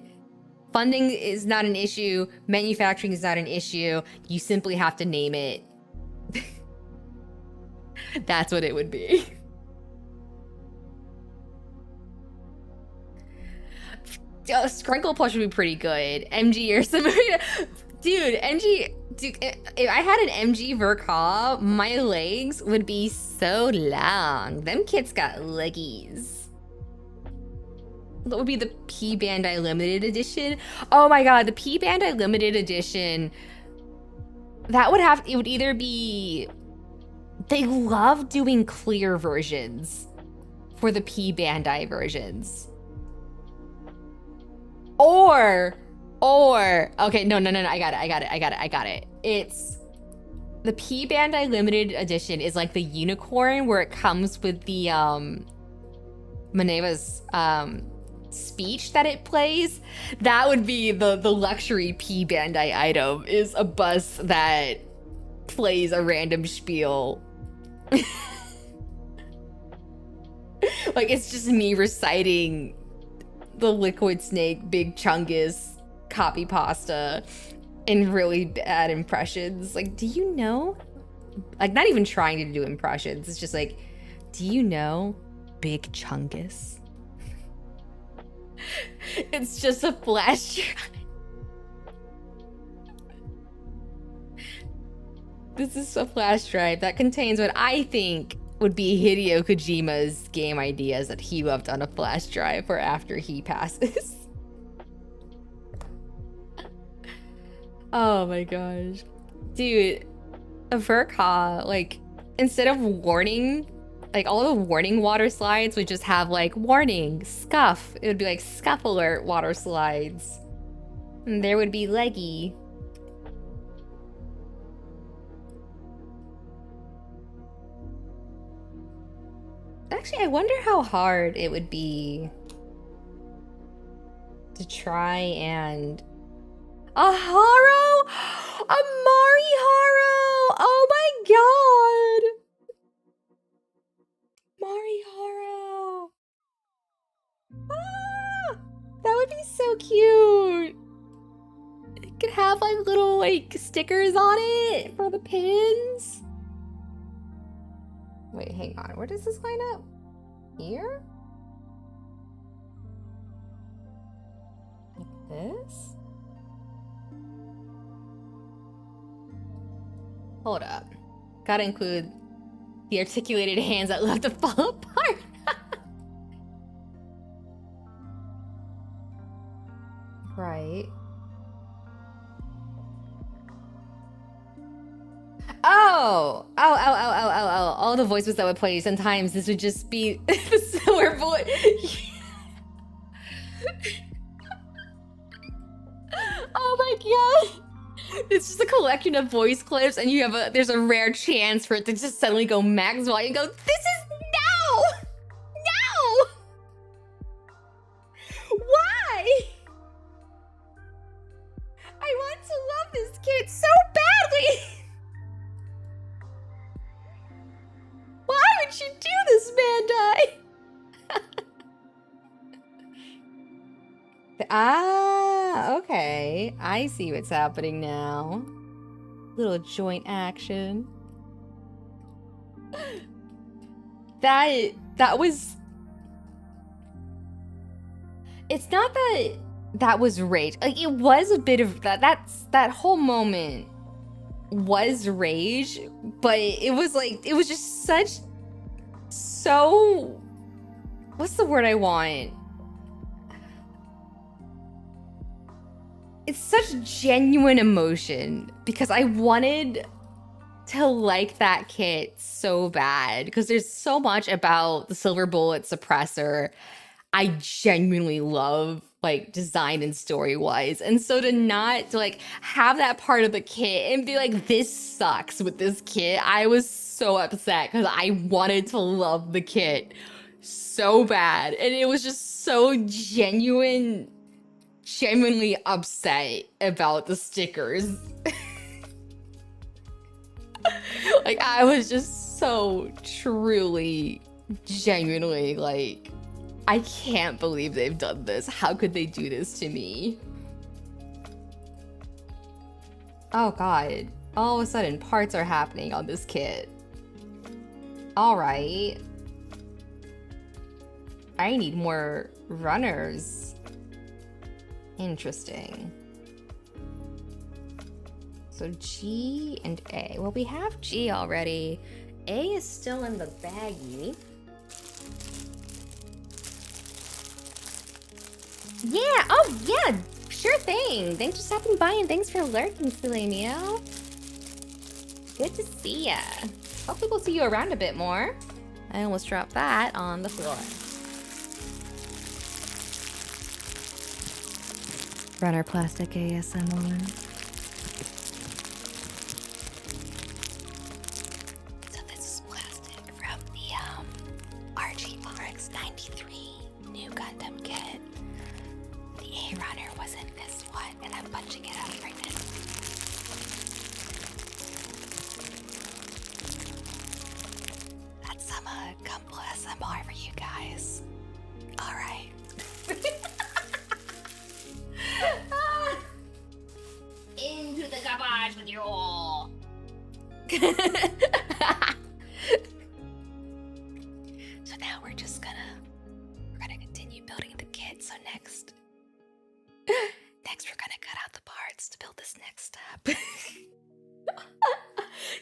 funding is not an issue, manufacturing is not an issue, you simply have to name it. That's what it would be. Skrunkle plush would be pretty good. MG or something. Dude, MG, dude, if I had an MG Verkaw, my legs would be so long. Them kids got leggies. That would be the P Bandai Limited Edition. Oh my god, the P Bandai Limited Edition. That would have, it would either be, they love doing clear versions for the P Bandai versions. Or, okay, no, I got it. It's, the P Bandai Limited Edition is like the unicorn where it comes with the, Minerva's, speech that it plays. That would be the luxury P Bandai item, is a bus that plays a random spiel. Like, it's just me reciting the Liquid Snake Big Chungus copy pasta in really bad impressions. Like, do you know? Like, not even trying to do impressions. It's just like, do you know Big Chungus? It's just a flash drive. This is a flash drive that contains what I think would be Hideo Kojima's game ideas that he loved on a flash drive for after he passes. Oh my gosh. Dude, a Verkaw, like, instead of warning, like, all the warning water slides would just have, like, warning, scuff. It would be like scuff alert water slides. And there would be leggy. Actually, I wonder how hard it would be to try and... A Haro? A Mari Haro! Oh my god! Mari Haro! Ah! That would be so cute! It could have like little like stickers on it for the pins. Wait, hang on. Where does this line up? Here? Like this? Hold up. Gotta include the articulated hands that love to fall apart. Right. Oh, all the voices that would play. Sometimes this would just be the similar voice. Oh my god. It's just a collection of voice clips, and you have there's a rare chance for it to just suddenly go max volume and go, this is no! Why? I want to love this kid so badly. Why would you do this, Bandai? Ah, okay. I see what's happening now. Little joint action. That was... It's not that was rage. Like, it was a bit of that whole moment was rage, but it was like, it was just so what's the word I want? It's such genuine emotion because I wanted to like that kit so bad because there's so much about the silver bullet suppressor I genuinely love, like, design and story wise. And so to not to like have that part of the kit and be like, this sucks with this kit, I was so upset because I wanted to love the kit so bad. And it was just so genuinely upset about the stickers. Like, I was just so truly, genuinely like, I can't believe they've done this. How could they do this to me? Oh god. All of a sudden, parts are happening on this kit. Alright. I need more runners. Interesting. So G and A. Well, we have G already. A is still in the baggie. Yeah, oh yeah, sure thing. Thanks for stopping by and thanks for lurking, Selenio. Good to see ya. Hopefully we'll see you around a bit more. I almost dropped that on the floor. Runner plastic ASMR. So this is plastic from the RX-93 new Gundam kit. The A runner was in this one, and I'm punching it up right now. That's some Gunpla SMR for you guys. All right. Into the garbage with you all. So now we're gonna continue building the kit. So next we're gonna cut out the parts to build this next step.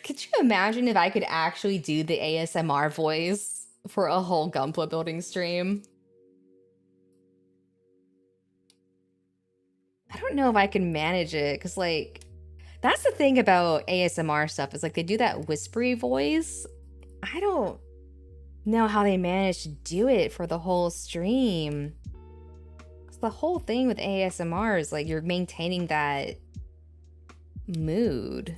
Could you imagine if I could actually do the ASMR voice for a whole Gunpla building stream? I don't know if I can manage it, because, like, that's the thing about ASMR stuff, is, like, they do that whispery voice. I don't know how they manage to do it for the whole stream. The whole thing with ASMR is, like, you're maintaining that mood.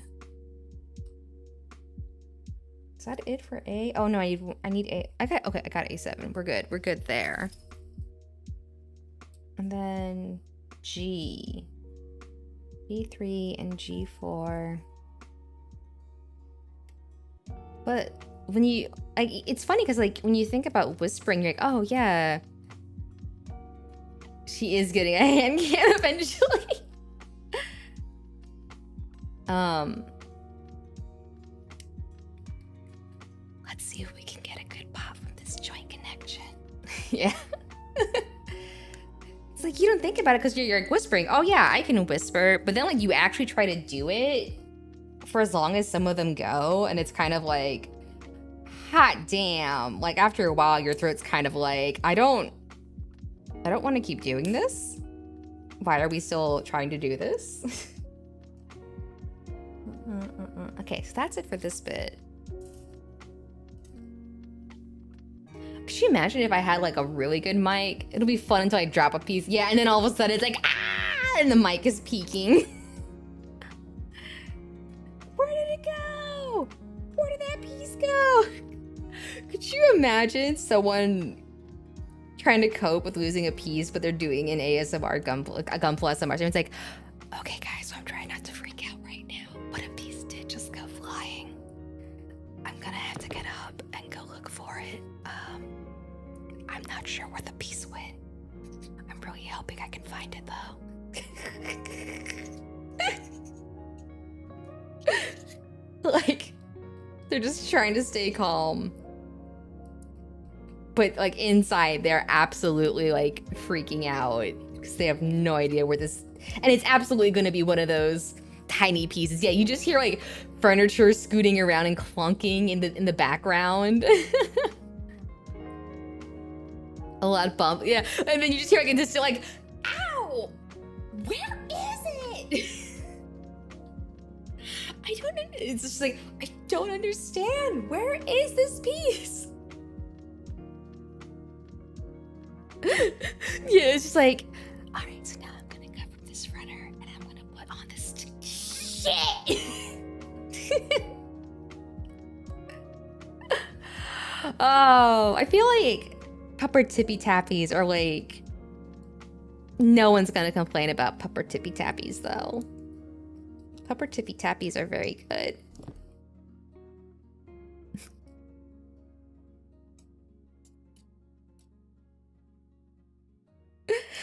Is that it for A? Oh no, I need A. I got A7. We're good there. And then G. G3 and G4. But when you, like, it's funny because, like, when you think about whispering, you're like, oh yeah, she is getting a hand can eventually. Let's see if we can get a good pop from this joint connection. Yeah. It's like, you don't think about it because you're like whispering. Oh yeah, I can whisper. But then, like, you actually try to do it for as long as some of them go, and it's kind of like, hot damn. Like, after a while, your throat's kind of like, I don't want to keep doing this. Why are we still trying to do this? Okay, so that's it for this bit. Could you imagine if I had, like, a really good mic? It'll be fun until I drop a piece. Yeah, and then all of a sudden it's like, ah, and the mic is peaking. Where did it go? Where did that piece go? Could you imagine someone trying to cope with losing a piece, but they're doing an ASMR Gunpla SMR? So it's like, okay guys, so I'm trying not to freak out right now, but a piece did just go flying. I'm gonna have to get up and go look for it. I'm not sure where the piece went. I'm really hoping I can find it though. Like, they're just trying to stay calm. But like inside, they're absolutely like freaking out because they have no idea where this, and it's absolutely going to be one of those tiny pieces. Yeah, you just hear like furniture scooting around and clunking in the background. A lot of bump, yeah, and then you just hear like it's like, ow, where is it? I don't know. It's just like, I don't understand. Where is this piece? Yeah, it's just like, all right, so now I'm gonna cut from this runner and I'm gonna put on this shit. Oh, I feel like pupper tippy tappies are like, no one's gonna complain about pupper tippy tappies though. Pupper tippy tappies are very good.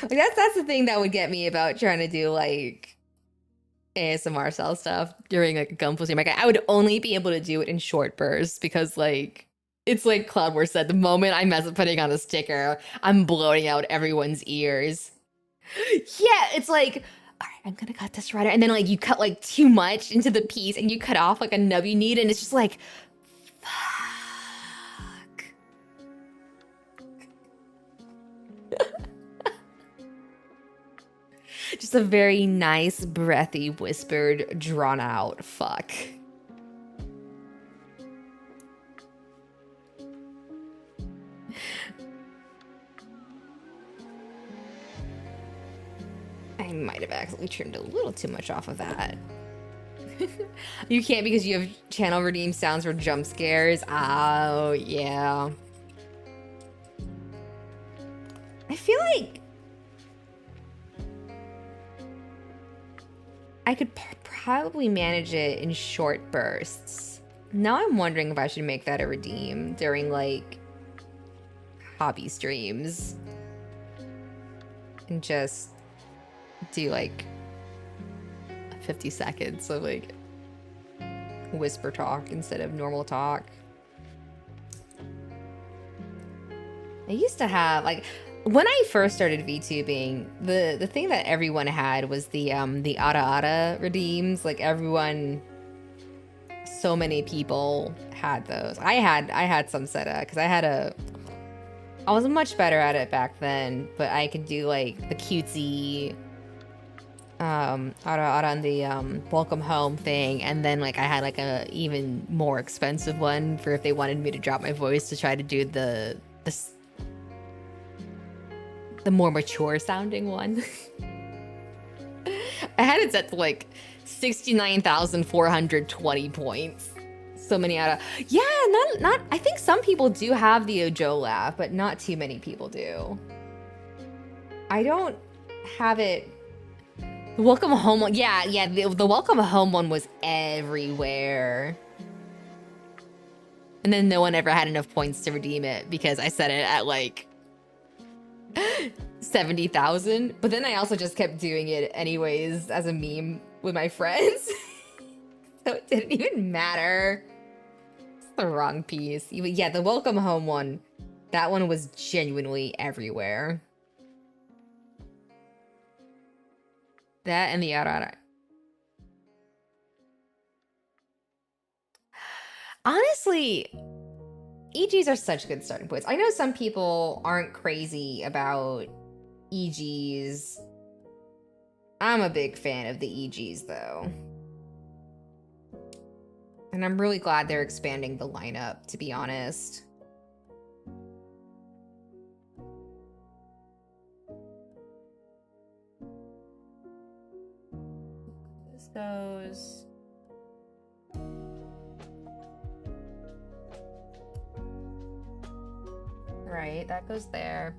Like that's the thing that would get me about trying to do like ASMR style stuff during like a Gunpla stream. Like I would only be able to do it in short bursts because like it's like Cloudwar said, the moment I mess up putting on a sticker, I'm blowing out everyone's ears. Yeah, it's like, all right, I'm gonna cut this right, and then like you cut like too much into the piece and you cut off like a nub you need, and it's just like, fuck. Just a very nice, breathy, whispered, drawn out fuck. I might have accidentally trimmed a little too much off of that. You can't because you have channel redeem sounds for jump scares. Oh, yeah. I feel like I could probably manage it in short bursts. Now I'm wondering if I should make that a redeem during like hobby streams and just do like 50 seconds of like whisper talk instead of normal talk. I used to have like, when I first started VTubing, the thing that everyone had was the Ara redeems. Like everyone, so many people had those. I had some set up because I was much better at it back then, but I could do like the cutesy Ara and the welcome home thing, and then like I had like a even more expensive one for if they wanted me to drop my voice to try to do the more mature sounding one. I had it set to like 69,420 points. So many out of, yeah, not I think some people do have the Ojo laugh, but not too many people do. I don't have it. The welcome home one, yeah, the welcome home one was everywhere. And then no one ever had enough points to redeem it because I set it at like 70,000, but then I also just kept doing it anyways as a meme with my friends. So it didn't even matter. It's the wrong piece. Yeah, the welcome home one, that one was genuinely everywhere. That and the Arara. Honestly, EGs are such good starting points. I know some people aren't crazy about EGs. I'm a big fan of the EGs though. And I'm really glad they're expanding the lineup, to be honest. This goes... Right, that goes there.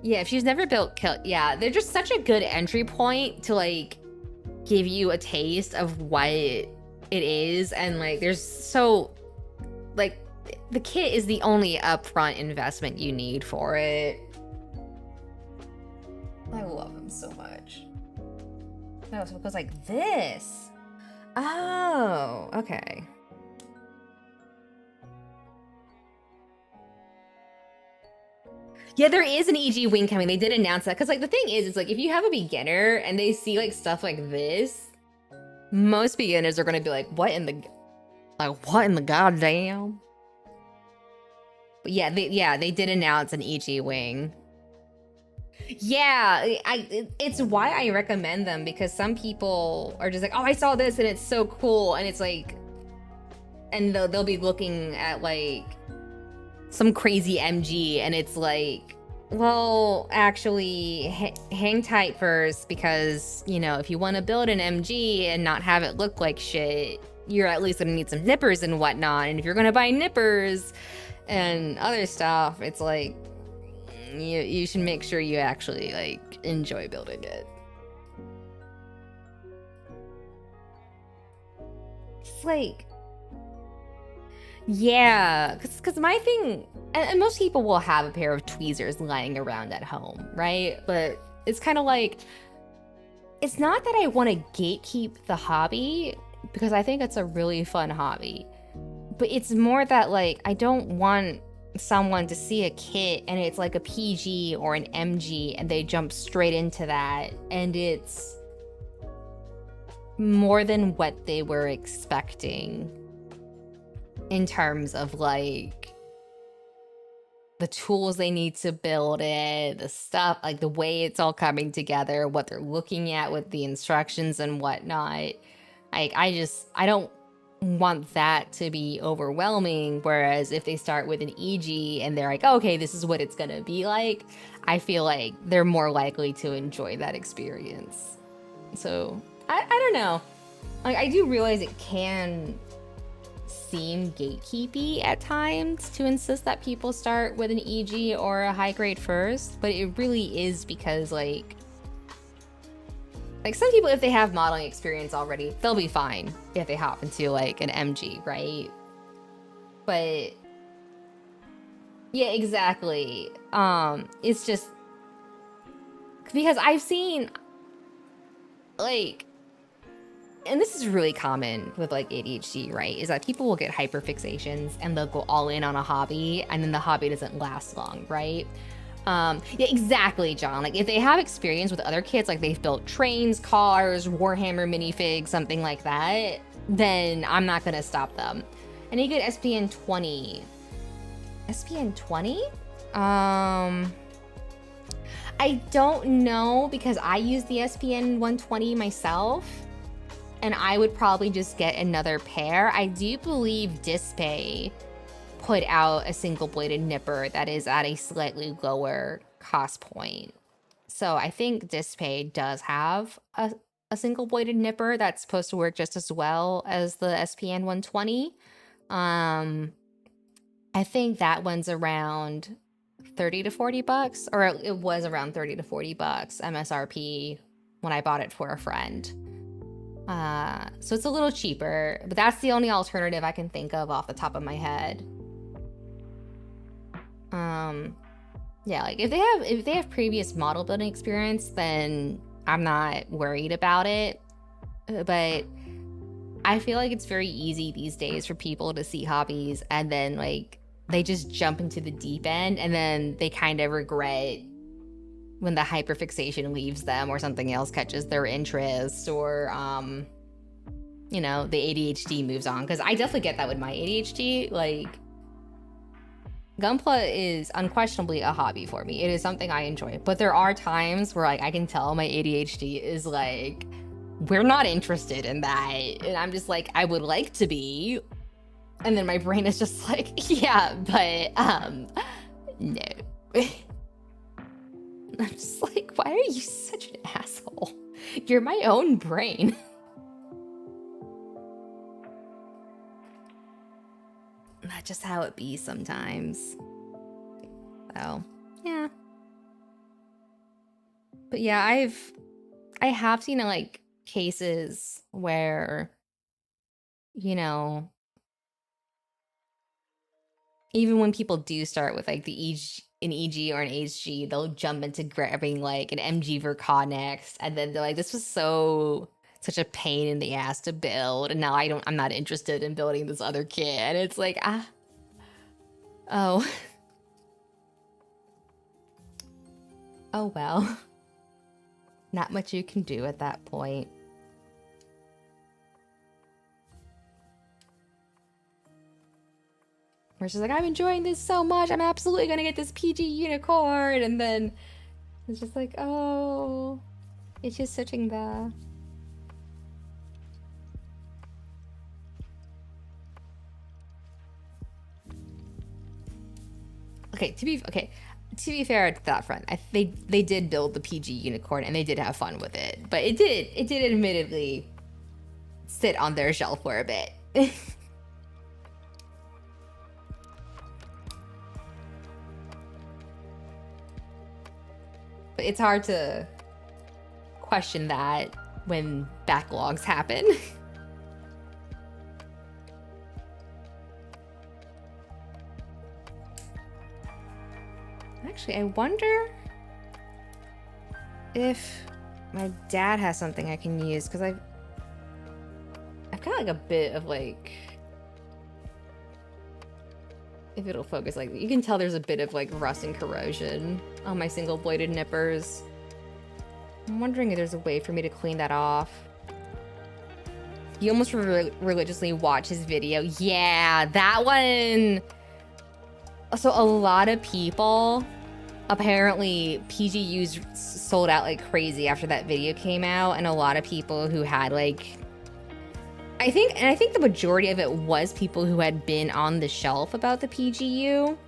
Yeah, if she's never built kill, yeah, they're just such a good entry point to like give you a taste of what it is, and like there's so like the kit is the only upfront investment you need for it. I love him so much. No, so it goes like this. Oh, okay. Yeah, there is an EG wing coming. They did announce that. Because, like, the thing is, it's like, if you have a beginner and they see, like, stuff like this, most beginners are going to be like, what in the goddamn? But yeah, they did announce an EG wing. Yeah, it's why I recommend them, because some people are just like, oh, I saw this and it's so cool. And it's like, and they'll be looking at, like, some crazy MG, and it's like, well, actually, hang tight first, because, you know, if you want to build an MG and not have it look like shit, you're at least gonna need some nippers and whatnot. And if you're gonna buy nippers and other stuff, it's like, you should make sure you actually, like, enjoy building it. It's like, yeah, because my thing, and most people will have a pair of tweezers lying around at home, right? But it's kind of like, it's not that I want to gatekeep the hobby, because I think it's a really fun hobby. But it's more that, like, I don't want someone to see a kit and it's like a PG or an MG and they jump straight into that and it's more than what they were expecting in terms of, like, the tools they need to build it, the stuff, like the way it's all coming together, what they're looking at with the instructions and whatnot. Like, I don't want that to be overwhelming. Whereas if they start with an EG and they're like, okay, this is what it's gonna be like, I feel like they're more likely to enjoy that experience. So I don't know. Like, I do realize it can seem gatekeepy at times to insist that people start with an EG or a high grade first, but it really is because, like some people, if they have modeling experience already, they'll be fine if they hop into, like, an MG, right? But yeah, exactly. It's just because I've seen, like, and this is really common with, like, ADHD, right? Is that people will get hyperfixations and they'll go all in on a hobby and then the hobby doesn't last long, right? Yeah, exactly, John. Like, if they have experience with other kids, like they've built trains, cars, Warhammer minifigs, something like that, then I'm not gonna stop them. And you get SPN 20. SPN 20? I don't know, because I use the SPN 120 myself, and I would probably just get another pair. I do believe Dispay put out a single-bladed nipper that is at a slightly lower cost point. So I think Dispay does have a single-bladed nipper that's supposed to work just as well as the SPN 120. I think that one's around 30 to 40 bucks, or it was around 30 to 40 bucks MSRP when I bought it for a friend. So it's a little cheaper, but that's the only alternative I can think of off the top of my head. Yeah, like, if they have previous model building experience, then I'm not worried about it. But I feel like it's very easy these days for people to see hobbies and then, like, they just jump into the deep end and then they kind of regret when the hyperfixation leaves them or something else catches their interest, or you know, the ADHD moves on. Because I definitely get that with my ADHD. Like, Gunpla is unquestionably a hobby for me. It is something I enjoy. But there are times where, like, I can tell my ADHD is like, we're not interested in that. And I'm just like, I would like to be. And then my brain is just like, yeah, but no. I'm just like, why are you such an asshole? You're my own brain. That's just how it be sometimes. So, yeah. But yeah, I have seen, like, cases where, you know, even when people do start with, like, the an EG or an HG, they'll jump into grabbing like an MG Verka next, and then they're like, this was such a pain in the ass to build, and now I'm not interested in building this other kit. And it's like, oh. Oh well. Not much you can do at that point. Where she's like, I'm enjoying this so much, I'm absolutely gonna get this PG unicorn, and then it's just like, oh, it's just switching the... Okay, to be fair to that front, they did build the PG unicorn and they did have fun with it, but it did admittedly sit on their shelf for a bit. But it's hard to question that when backlogs happen. Actually, I wonder if my dad has something I can use, because I've got like a bit of like, if it'll focus, like you can tell there's a bit of like rust and corrosion on my single bladed nippers. I'm wondering if there's a way for me to clean that off. You almost religiously watch his video. Yeah, that one. So a lot of people, apparently PGUs sold out like crazy after that video came out, and a lot of people who had like, I think the majority of it was people who had been on the shelf about the PGU,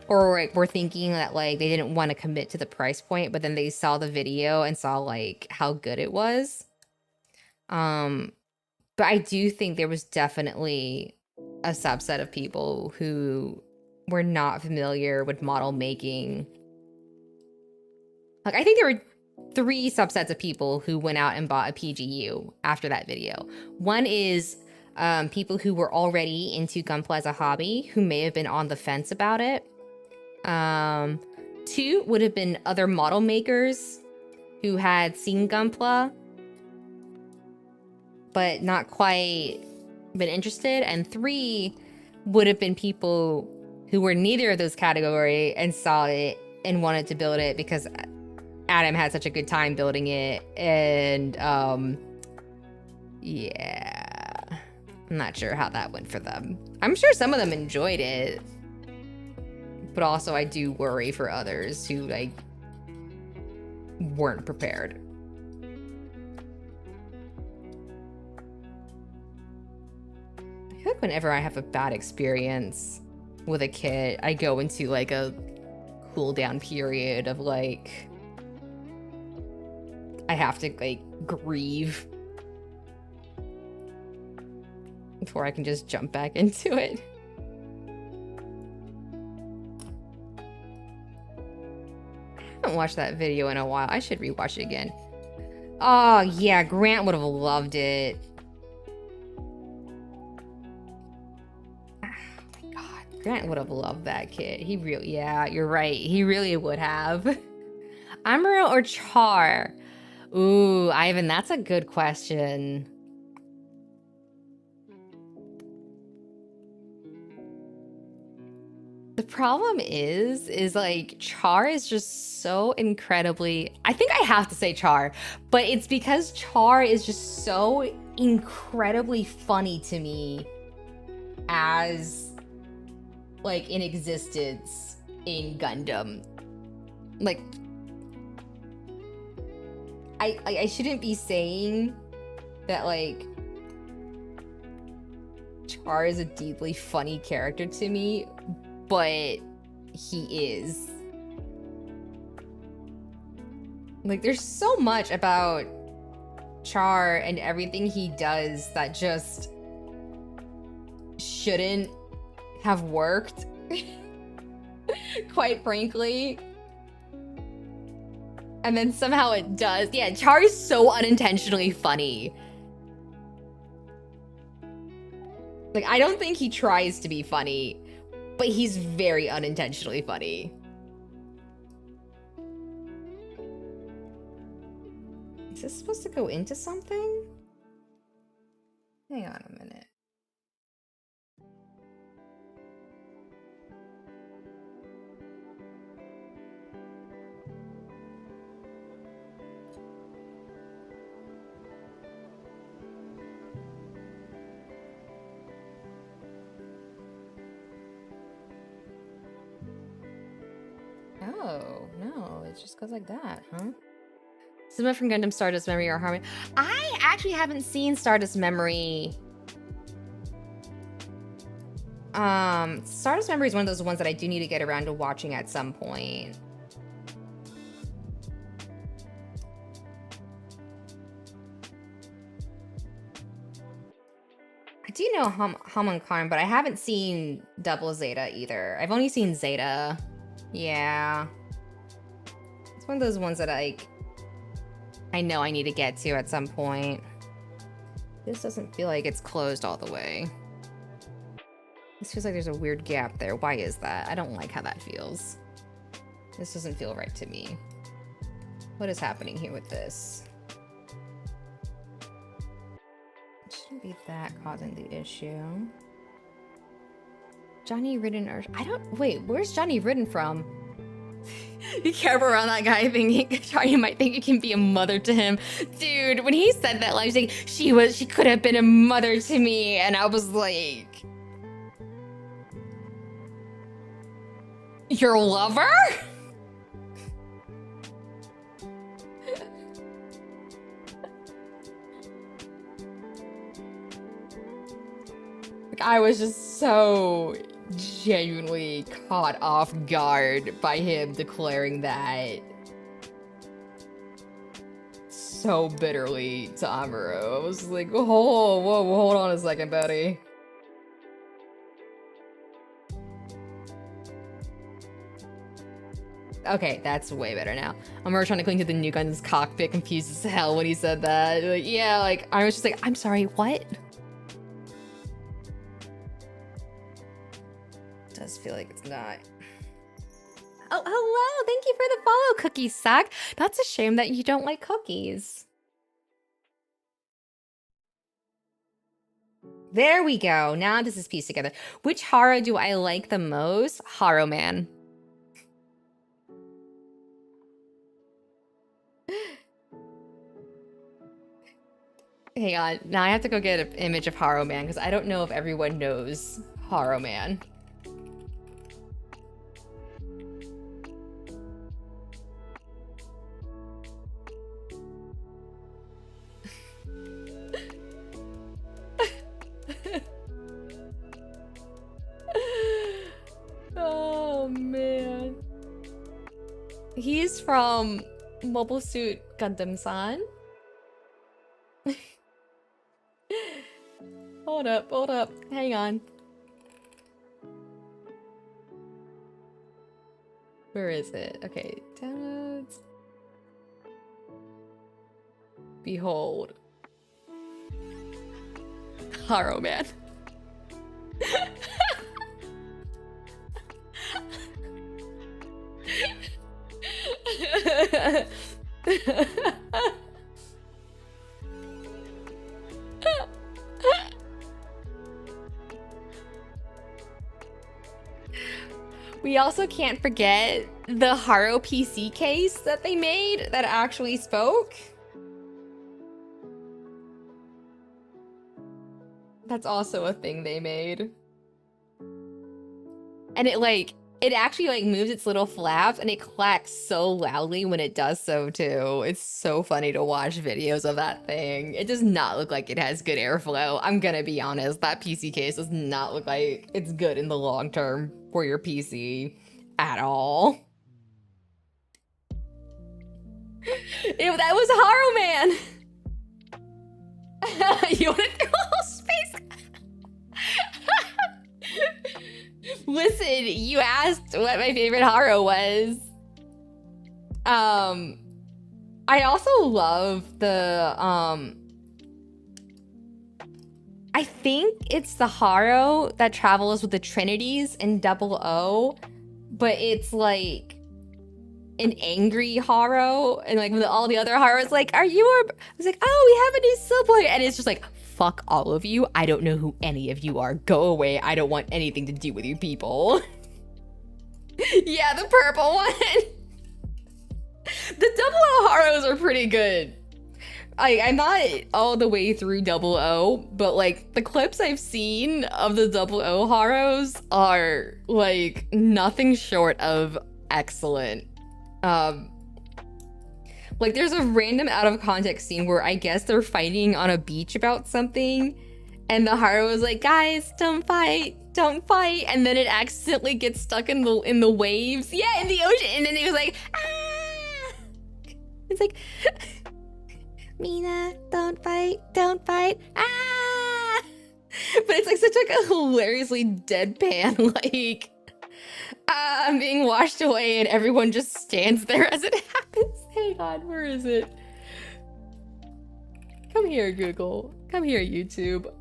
or like, were thinking that like they didn't want to commit to the price point, but then they saw the video and saw like how good it was. But I do think there was definitely a subset of people who were not familiar with model making. Like, I think there were 3 subsets of people who went out and bought a PGU after that video. One is people who were already into Gunpla as a hobby, who may have been on the fence about it. 2 would have been other model makers who had seen Gunpla, but not quite been interested. And 3 would have been people who were neither of those category and saw it and wanted to build it because Adam had such a good time building it. And yeah, I'm not sure how that went for them. I'm sure some of them enjoyed it, but also I do worry for others who like weren't prepared. I feel like whenever I have a bad experience with a kit, I go into like a cool down period of like, I have to like grieve before I can just jump back into it. I haven't watched that video in a while. I should rewatch it again. Oh yeah, Grant would have loved it. Grant would have loved that kid. Yeah, you're right. He really would have. Amuro or Char? Ooh, Ivan, that's a good question. The problem is like Char is just so incredibly, I think I have to say Char, but it's because Char is just so incredibly funny to me as like in existence in Gundam. Like, I shouldn't be saying that like Char is a deeply funny character to me, but he is. Like, there's so much about Char and everything he does that just shouldn't have worked, quite frankly. And then somehow it does. Yeah, Char is so unintentionally funny. Like, I don't think he tries to be funny, but he's very unintentionally funny. Is this supposed to go into something? Hang on a minute. Oh, no, it just goes like that, huh? Someone from Gundam Stardust Memory or Harmony. I actually haven't seen Stardust Memory. Stardust Memory is one of those ones that I do need to get around to watching at some point. I do know Hamonkarn, but I haven't seen Double Zeta either. I've only seen Zeta. Yeah. It's one of those ones that I know I need to get to at some point. This doesn't feel like it's closed all the way. This feels like there's a weird gap there. Why is that? I don't like how that feels. This doesn't feel right to me. What is happening here with this? It shouldn't be that causing the issue. Johnny Ridden or wait, where's Johnny Ridden from? Be careful around that guy thinking Johnny might think you can be a mother to him. Dude, when he said that, like, she could have been a mother to me, and I was like, your lover? Like, I was just so genuinely caught off guard by him declaring that so bitterly to Amuro. I was like, whoa, hold on a second, buddy. Okay, that's way better now. Amuro trying to cling to the new Gundam's cockpit, confused as hell when he said that. Like, yeah, like, I was just like, I'm sorry, what? Does feel like it's not. Oh, hello! Thank you for the follow, Cookie Sack. That's a shame that you don't like cookies. There we go. Now this is pieced together. Which Haro do I like the most? Haro Man. Hang on. Now I have to go get an image of Haro Man because I don't know if everyone knows Haro Man. Oh man. He's from Mobile Suit Gundam-san. Hold up. Hang on. Where is it? Okay, downloads. Behold. Haro Man. We also can't forget the Haro PC case that they made that actually spoke. That's also a thing they made. And it actually moves its little flaps and it clacks so loudly when it does so too. It's so funny to watch videos of that thing. It does not look like it has good airflow. I'm gonna be honest, that PC case does not look like it's good in the long term for your PC at all. That was Haro Man. You wanna do a whole space? Listen, you asked what my favorite Haro was. I also love the I think it's the Haro that travels with the Trinities in 00, but it's like an angry Haro, and like when all the other Haros like, "Are you?" I was like, "Oh, we have a new subway," and it's just like, "Fuck all of you! I don't know who any of you are. Go away! I don't want anything to do with you people." Yeah, the purple one. The double O Haros are pretty good. I'm not all the way through double O, but like the clips I've seen of the double O Haros are like nothing short of excellent. Like there's a random out of context scene where I guess they're fighting on a beach about something, and the Haro is like, "Guys, don't fight, don't fight," and then it accidentally gets stuck in the waves. Yeah, in the ocean, and then he was like, "Ah!" It's like, "Mina, don't fight, ah!" But it's like such like a hilariously deadpan, like, I'm being washed away and everyone just stands there as it happens. Hang on, where is it? Come here, Google. Come here, YouTube.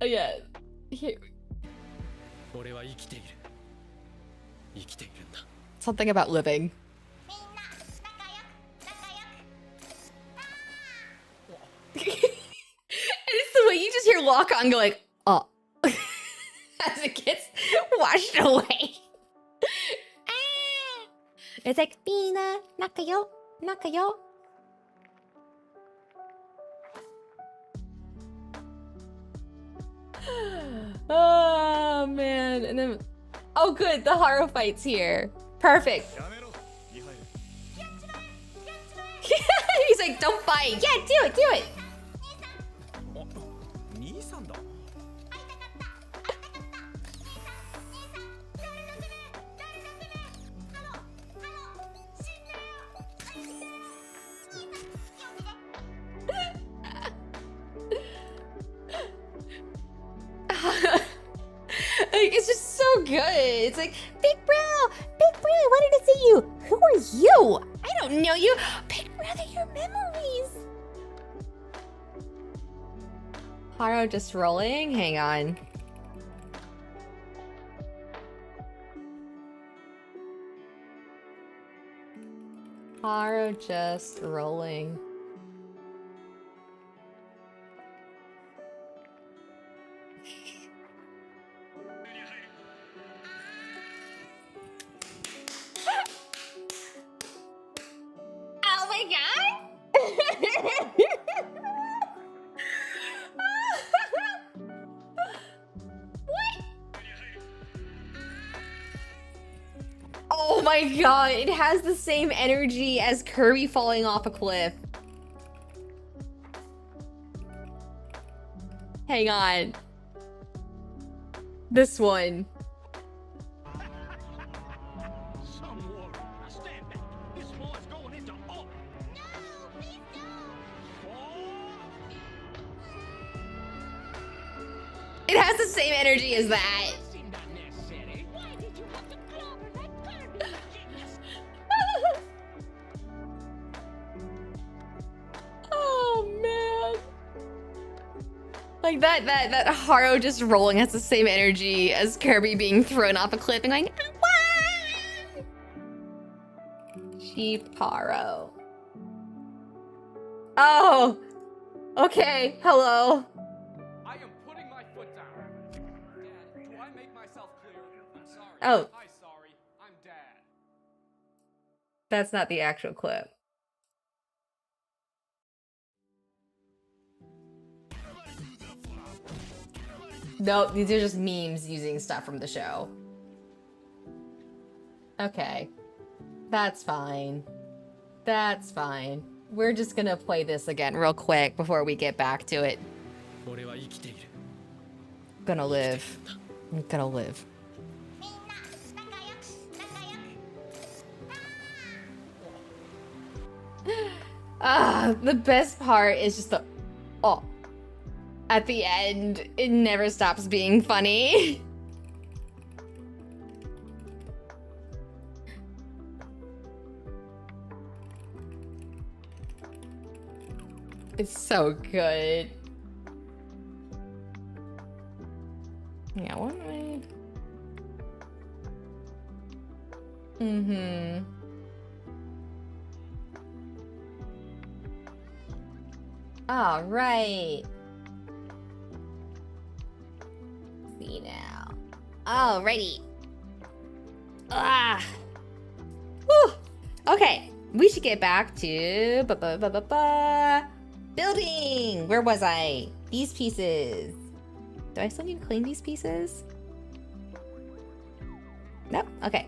Oh yeah, here. Something about living. And it's the way you just hear Lock-On go like, "Oh," as it gets washed away. It's like, "Mina, nakayo, nakayo." Oh man, and then, oh good, the Haro fight's here. Perfect. He's like, "Don't fight." Yeah, do it, do it. Like, it's just so good. It's like, "Big bro, I wanted to see you. Who are you? I don't know you. Big brother, your memories." Haro just rolling. Hang on. Haro just rolling. Oh my god! What? Oh my god, it has the same energy as Kirby falling off a cliff. Hang on. This one. It has the same energy as that. Oh man. Like that Haro just rolling has the same energy as Kirby being thrown off a cliff and going, "Wah!" Cheap Haro. Oh. Okay, hello. I am putting my foot down. Dad, do I make myself clear? I'm sorry. Oh. I'm sorry. I'm Dad. That's not the actual clip. Nope, these are just memes using stuff from the show. Okay. That's fine. That's fine. We're just gonna play this again real quick before we get back to it. Gonna live. I'm gonna live. The best part is just the oh. At the end, it never stops being funny. It's so good. Yeah, what am I? Mm-hmm. All right. See now. Alrighty. Ah. Whew. Okay. We should get back to building. Where was I? These pieces. Do I still need to clean these pieces? Nope. Okay.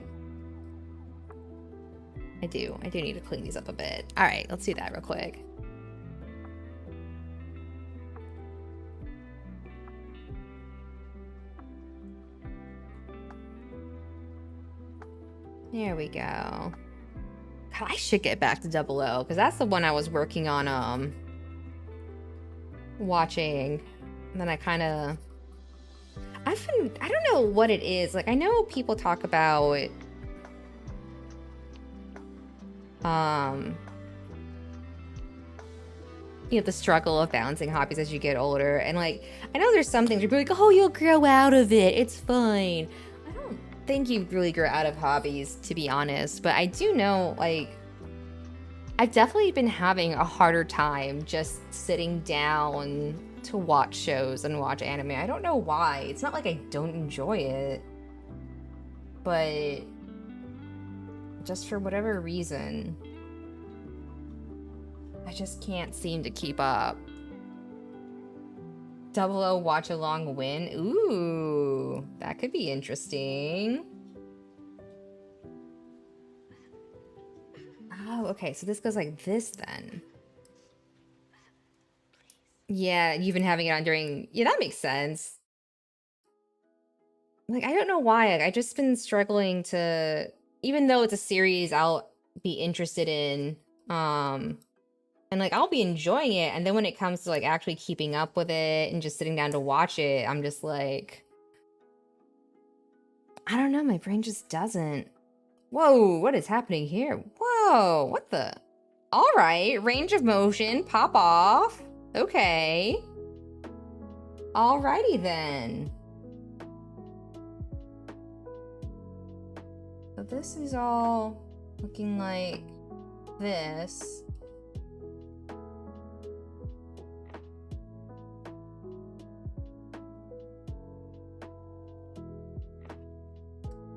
I do need to clean these up a bit. All right, let's do that real quick. There we go. God, I should get back to 00 because that's the one I was working on watching. And then I don't know what it is. Like, I know people talk about you know, the struggle of balancing hobbies as you get older. And like, I know there's some things where people are like, oh, you'll grow out of it. It's fine. I don't think you really grow out of hobbies, to be honest. But I do know, like, I've definitely been having a harder time just sitting down to watch shows and watch anime. I don't know why. It's not like I don't enjoy it, but just for whatever reason, I just can't seem to keep up. 00 watch along win. Ooh, that could be interesting. Oh, okay, so this goes like this then. Yeah, you've been having it on during... Yeah, that makes sense. Like, I don't know why. Like, I just been struggling to... Even though it's a series I'll be interested in, and like, I'll be enjoying it, and then when it comes to like actually keeping up with it and just sitting down to watch it, I'm just like... I don't know, my brain just doesn't. Whoa, what is happening here? Whoa, what the... Alright, range of motion, pop off. Okay. Alrighty then. So this is all looking like this.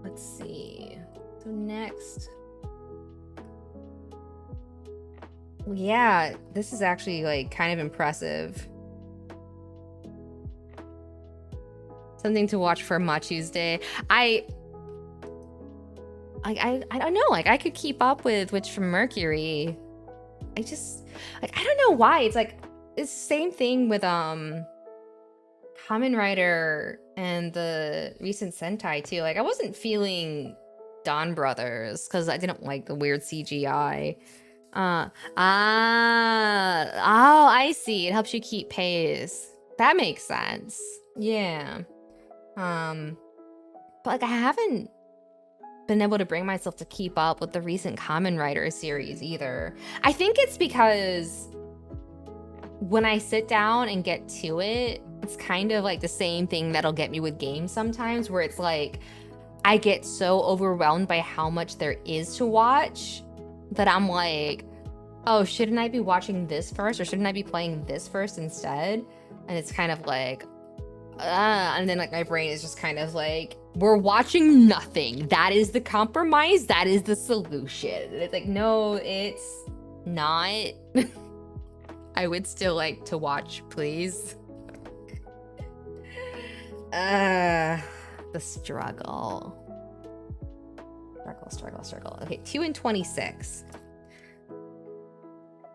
Let's see. So next. Yeah, this is actually like kind of impressive. Something to watch for Ma Tuesday. I don't know, like I could keep up with Witch from Mercury. I just like, I don't know why. It's like it's the same thing with Kamen Rider and the recent Sentai too. Like I wasn't feeling Dawn Brothers because I didn't like the weird CGI. Oh, I see. It helps you keep pace. That makes sense. Yeah. But like I haven't been able to bring myself to keep up with the recent Kamen Rider series either. I think it's because when I sit down and get to it, it's kind of like the same thing that'll get me with games sometimes, where it's like I get so overwhelmed by how much there is to watch that I'm like, oh, shouldn't I be watching this first, or shouldn't I be playing this first instead? And it's kind of like, and then like my brain is just kind of like, we're watching nothing. That is the compromise. That is the solution. And it's like, no, it's not. I would still like to watch, please. The struggle. Struggle. Okay, 2 and 26.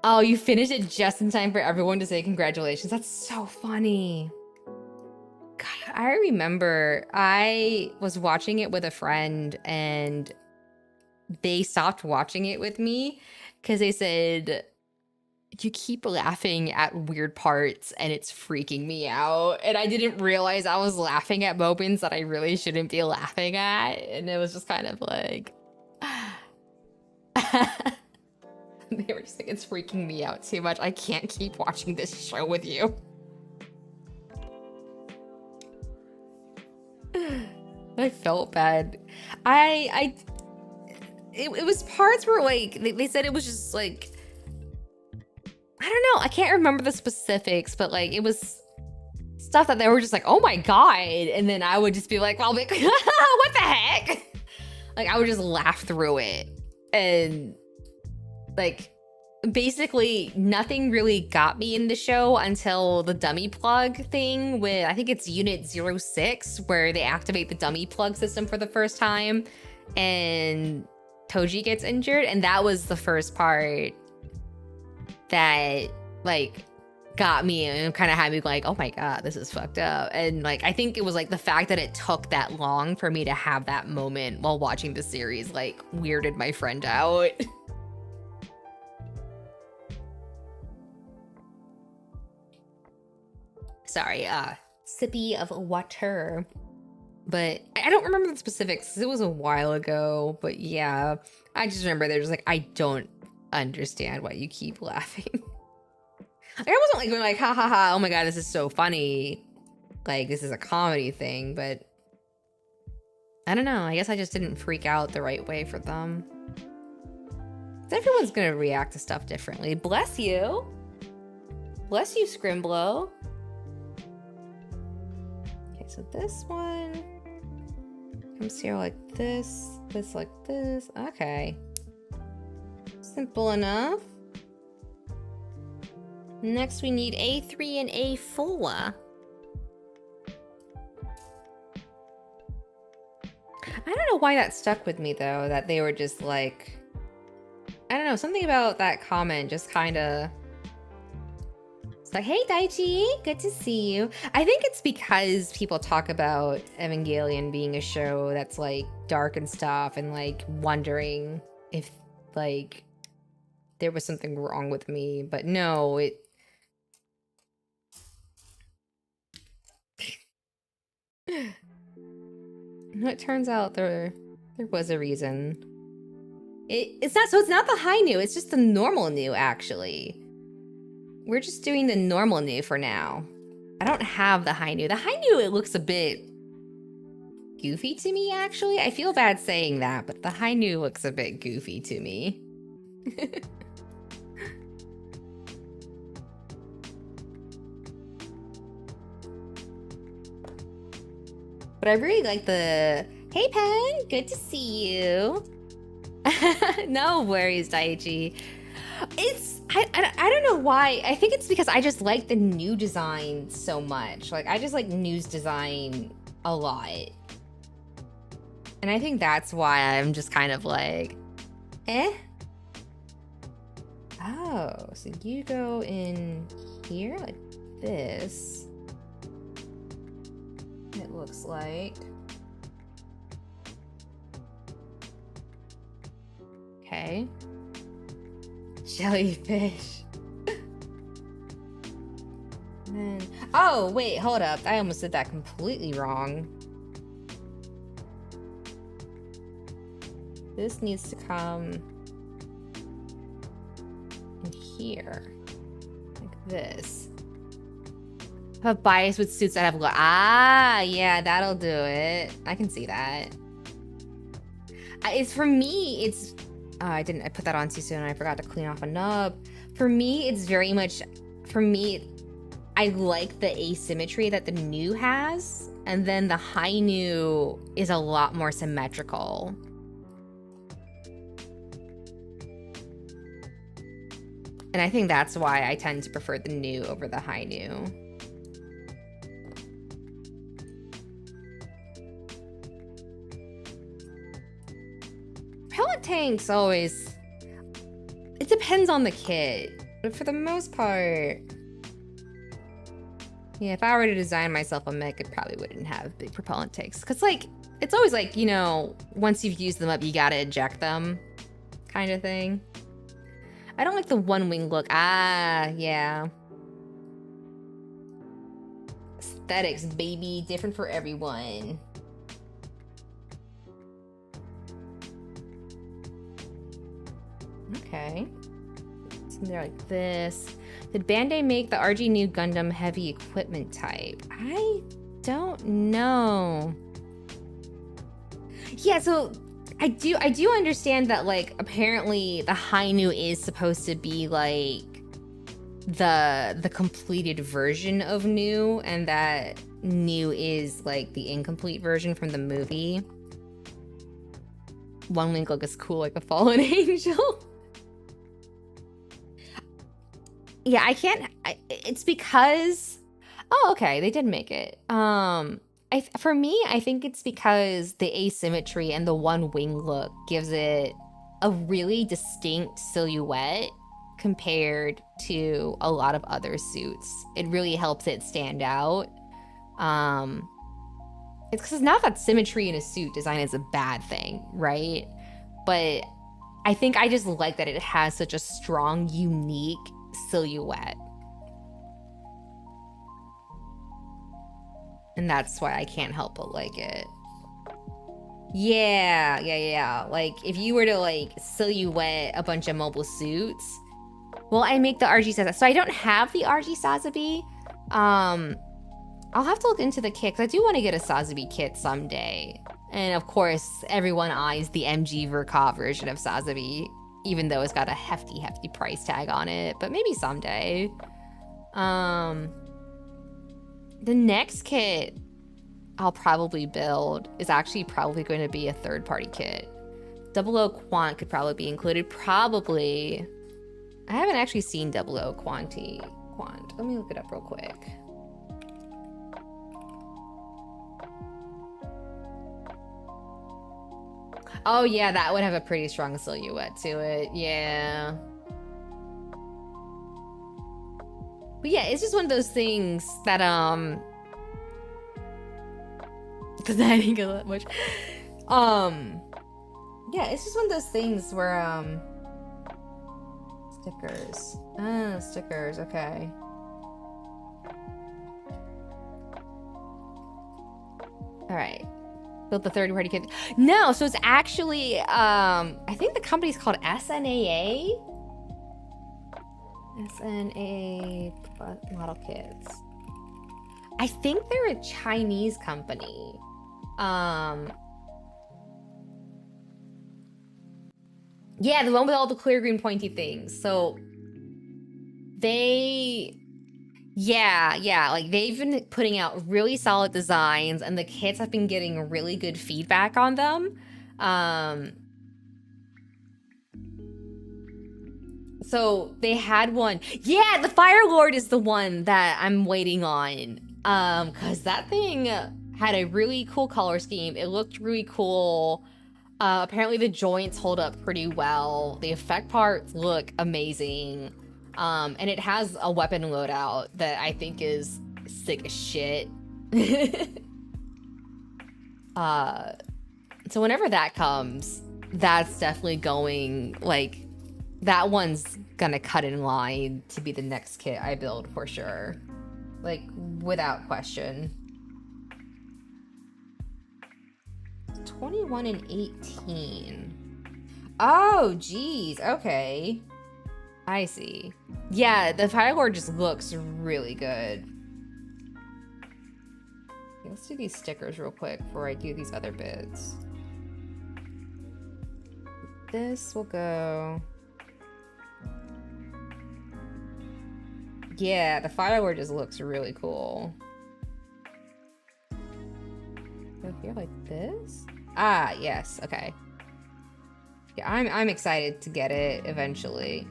Oh, you finished it just in time for everyone to say congratulations. That's so funny. God, I remember I was watching it with a friend and they stopped watching it with me because they said, you keep laughing at weird parts and it's freaking me out. And I didn't realize I was laughing at moments that I really shouldn't be laughing at. And it was just kind of like... They were just like, it's freaking me out too much. I can't keep watching this show with you. I felt bad. It was parts where like they said it was just like, I don't know, I can't remember the specifics, but like it was stuff that they were just like, oh my god, and then I would just be like, well, what the heck? Like I would just laugh through it, and like basically nothing really got me in the show until the dummy plug thing with, I think it's Unit 06, where they activate the dummy plug system for the first time and Toji gets injured, and that was the first part that like got me and kind of had me like, oh my god, this is fucked up. And like I think it was like the fact that it took that long for me to have that moment while watching the series like weirded my friend out. Sorry, sippy of water. But I don't remember the specifics. It was a while ago, but yeah, I just remember they're just like, I don't understand why you keep laughing. Like, I wasn't like going like, ha ha ha, oh my god, this is so funny. Like, this is a comedy thing, but I don't know. I guess I just didn't freak out the right way for them. Everyone's gonna react to stuff differently. Bless you. Bless you, Scrimblow. Okay, so this one comes here like this, this like this. Okay. Simple enough. Next, we need A3 and A4. I don't know why that stuck with me, though, that they were just like... I don't know, something about that comment just kind of... It's like, hey, Daichi, good to see you. I think it's because people talk about Evangelion being a show that's, like, dark and stuff, and, like, wondering if, like, there was something wrong with me. But no, it... It turns out there was a reason. It's not the high new, it's just the normal new, actually. We're just doing the normal new for now. I don't have the high new. The high new, it looks a bit goofy to me, actually. I feel bad saying that, but the high new looks a bit goofy to me. But I really like the, hey Pen, good to see you. No worries, Daichi. I don't know why. I think it's because I just like the new design so much. Like, I just like news design a lot. And I think that's why I'm just kind of like, eh? Oh, so you go in here like this. It looks like. Okay. Jellyfish. And, oh, wait, hold up. I almost did that completely wrong. This needs to come in here. Like this. I have bias with suits that have yeah, that'll do it. I can see that. It's for me, it's I put that on too soon and I forgot to clean off a nub. For me, it's very much, I like the asymmetry that the new has, and then the high new is a lot more symmetrical. And I think that's why I tend to prefer the new over the high new. Pellet tanks always, it depends on the kit, but for the most part, yeah, if I were to design myself a mech, it probably wouldn't have big propellant tanks. Cause like, it's always like, you know, once you've used them up, you gotta eject them kind of thing. I don't like the one wing look. Yeah. Aesthetics, baby, different for everyone. Okay. Something like this. Did Bandai make the RG new Gundam heavy equipment type? I don't know. Yeah, so I do understand that, like, apparently the Hainu is supposed to be like the completed version of New, and that New is like the incomplete version from the movie. One Link looks cool like a fallen angel. Yeah, I can't. It's because. Oh, okay, they did make it. For me, I think it's because the asymmetry and the one wing look gives it a really distinct silhouette compared to a lot of other suits. It really helps it stand out. It's because it's not that symmetry in a suit design is a bad thing, right? But I think I just like that it has such a strong, unique silhouette. And that's why I can't help but like it. Yeah. Like, if you were to, like, silhouette a bunch of mobile suits... Well, I make the RG Sazabi. So I don't have the RG Sazabi. I'll have to look into the kit, because I do want to get a Sazabi kit someday. And of course, everyone eyes the MG Verka version of Sazabi, even though it's got a hefty price tag on it. But maybe someday. The next kit I'll probably build is actually probably going to be a third-party kit. 00 Quant could probably be included. Probably. I haven't actually seen 00 Quant. Let me look it up real quick. Oh yeah, that would have a pretty strong silhouette to it. Yeah. But yeah, it's just one of those things that because I didn't get that much. Yeah, it's just one of those things where stickers. Stickers, okay. All right. Built the third-party kit. No, so it's actually, I think the company's called SNAA. SNAA model kits. I think they're a Chinese company. Yeah, the one with all the clear green pointy things. So yeah, like they've been putting out really solid designs, and the kits have been getting really good feedback on them. So they had one. Yeah, the Fire Lord is the one that I'm waiting on. Because that thing had a really cool color scheme. It looked really cool. Apparently the joints hold up pretty well. The effect parts look amazing. And it has a weapon loadout that I think is sick as shit. So whenever that comes, that's definitely going, like, that one's gonna cut in line to be the next kit I build for sure. Like, without question. 21 and 18. Oh, geez. Okay. I see. Yeah, the Firelord just looks really good. Okay, let's do these stickers real quick before I do these other bits. This will go... Yeah, the Firelord just looks really cool. Go here like this? Ah, yes, okay. Yeah, I'm excited to get it eventually.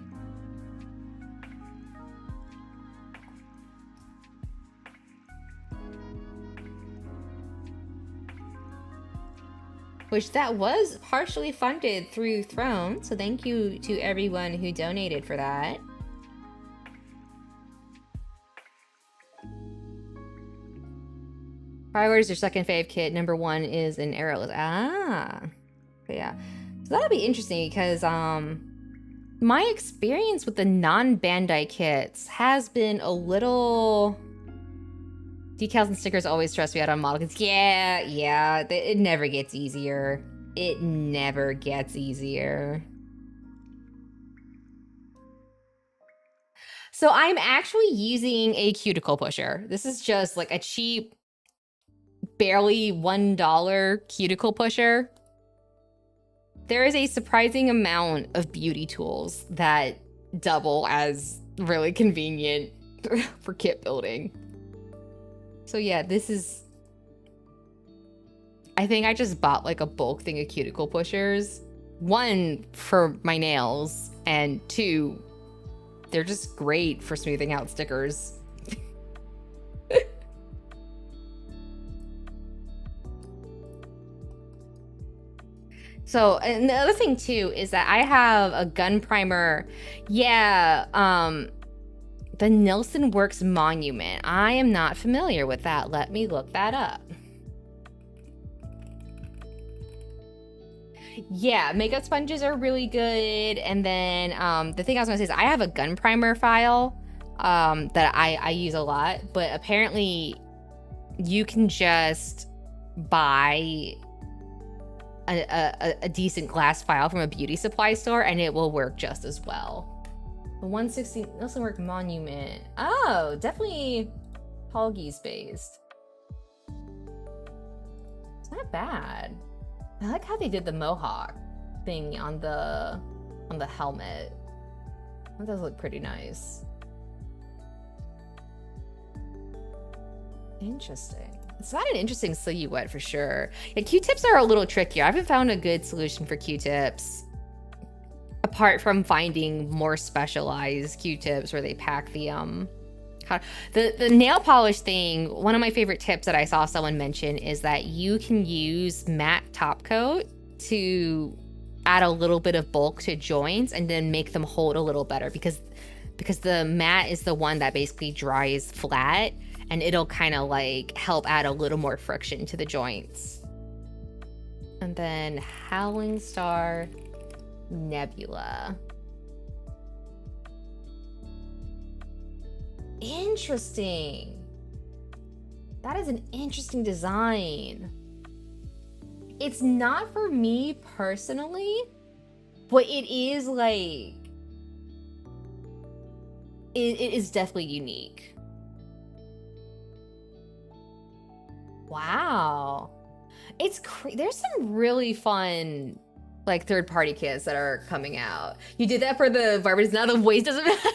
Which that was partially funded through Throne, so thank you to everyone who donated for that. Firelord is your second fave kit. Number 1 is an arrowless. Ah, yeah. So that'll be interesting because my experience with the non-Bandai kits has been a little... Decals and stickers always stress me out on model kits. Yeah, it never gets easier. It never gets easier. So I'm actually using a cuticle pusher. This is just like a cheap, barely $1 cuticle pusher. There is a surprising amount of beauty tools that double as really convenient for kit building. So yeah, this is... I think I just bought like a bulk thing of cuticle pushers. 1, for my nails, and 2, they're just great for smoothing out stickers. So, and the other thing too is that I have a gun primer. Yeah, the Nelson Works Monument. I am not familiar with that. Let me look that up. Yeah, makeup sponges are really good. And then the thing I was gonna say is I have a gun primer file that I use a lot, but apparently you can just buy a decent glass file from a beauty supply store and it will work just as well. The 160 Nelson Work Monument. Oh, definitely Hoggies based. It's not bad. I like how they did the mohawk thing on the helmet. That does look pretty nice. Interesting. It's not an interesting silhouette for sure. Yeah, Q-tips are a little trickier. I haven't found a good solution for Q-tips, apart from finding more specialized Q-tips where they pack the nail polish thing. One of my favorite tips that I saw someone mention is that you can use matte top coat to add a little bit of bulk to joints and then make them hold a little better, because the matte is the one that basically dries flat, and it'll kind of like help add a little more friction to the joints. And then Howling Star Nebula. Interesting. That is an interesting design. It's not for me personally, but it is like, it is definitely unique. Wow. It's there's some really fun like third-party kits that are coming out. You did that for the barbers, now the waist doesn't matter.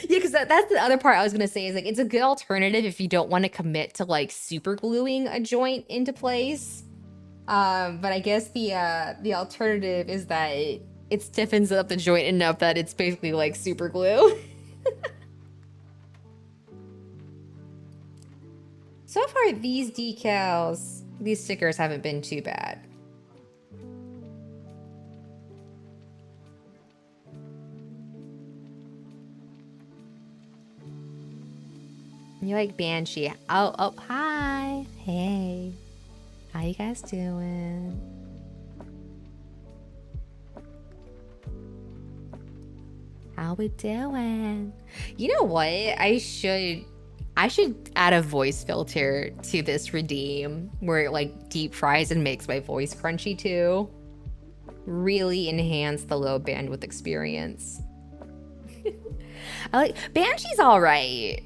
Yeah, because that's the other part I was gonna say is like it's a good alternative if you don't want to commit to like super gluing a joint into place. But I guess the alternative is that it stiffens up the joint enough that it's basically like super glue. So far, these decals, these stickers haven't been too bad. You like Banshee? Oh, hi. Hey. How you guys doing? How we doing? You know what? I should add a voice filter to this redeem where it like deep fries and makes my voice crunchy too. Really enhance the low bandwidth experience. I like Banshee's all right.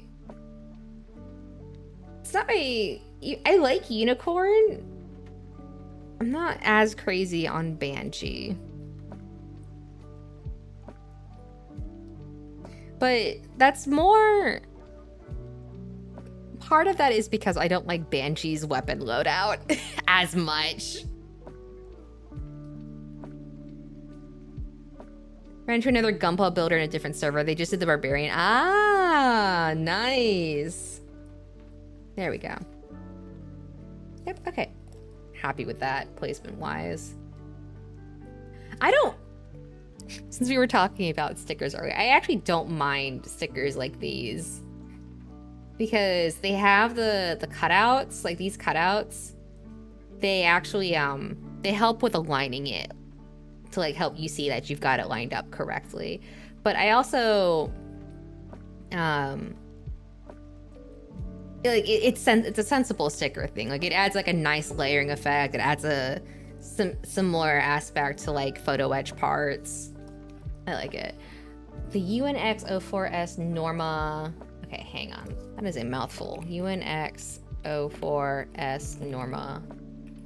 It's not I like Unicorn. I'm not as crazy on Banshee. But that's more... Part of that is because I don't like Banshee's weapon loadout as much. Ran into another Gunpla builder in a different server. They just did the Barbarian. Ah, nice. There we go. Yep, okay. Happy with that, placement-wise. I don't... Since we were talking about stickers earlier, I actually don't mind stickers like these. Because they have the cutouts, like these cutouts. They actually, they help with aligning it. To like help you see that you've got it lined up correctly. But I also... like it's a sensible sticker thing. Like it adds like a nice layering effect. It adds a similar aspect to like photo etch parts. I like it. the UNX-04S Norma. Okay, hang on. That is a mouthful. UNX-04S Norma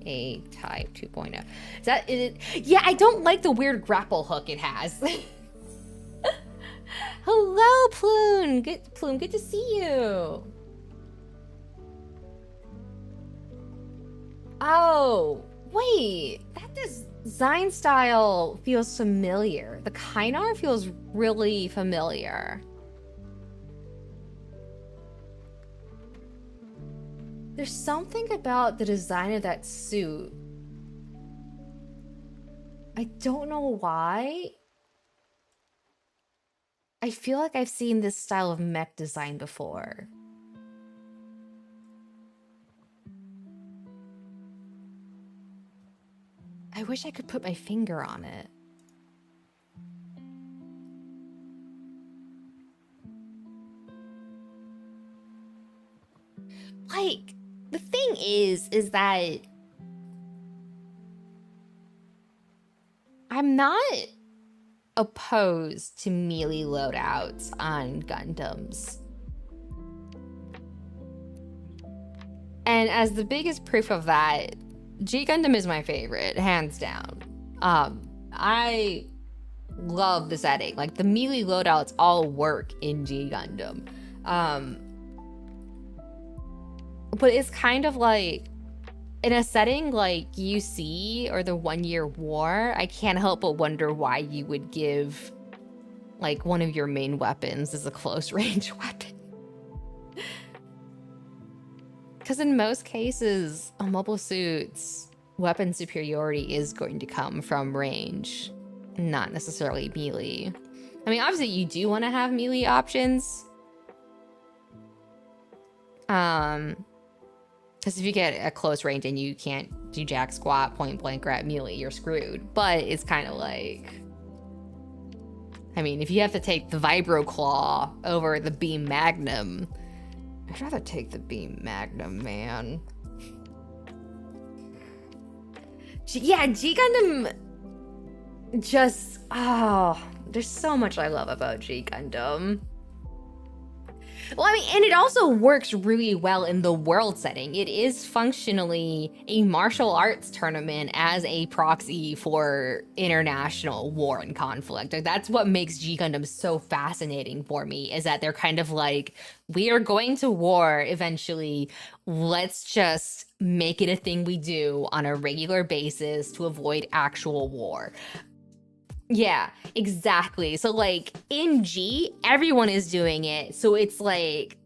A Type 2.0. Is that it? Yeah, I don't like the weird grapple hook it has. Hello, Plume. Good to see you. Oh, wait. That design style feels familiar. The Kynar feels really familiar. There's something about the design of that suit. I don't know why. I feel like I've seen this style of mech design before. I wish I could put my finger on it. Like, the thing is that I'm not opposed to melee loadouts on Gundams. And as the biggest proof of that, G Gundam is my favorite, hands down. I love the setting. Like, the melee loadouts all work in G Gundam. But it's kind of like, in a setting like UC or the 1 Year War, I can't help but wonder why you would give like one of your main weapons as a close range weapon. Because in most cases, a mobile suit's weapon superiority is going to come from range, not necessarily melee. I mean, obviously you do want to have melee options. Because if you get a close range and you can't do jack squat, point blank, or at melee, you're screwed. But it's kind of like, I mean, if you have to take the Vibro Claw over the Beam Magnum, I'd rather take the Beam Magnum, man. Yeah, G Gundam just, oh, there's so much I love about G Gundam. Well, I mean, and it also works really well in the world setting. It is functionally a martial arts tournament as a proxy for international war and conflict. Like, that's what makes G Gundam so fascinating for me, is that they're kind of like, we are going to war eventually. Let's just make it a thing we do on a regular basis to avoid actual war. Yeah, exactly. So like in G, everyone is doing it. So it's like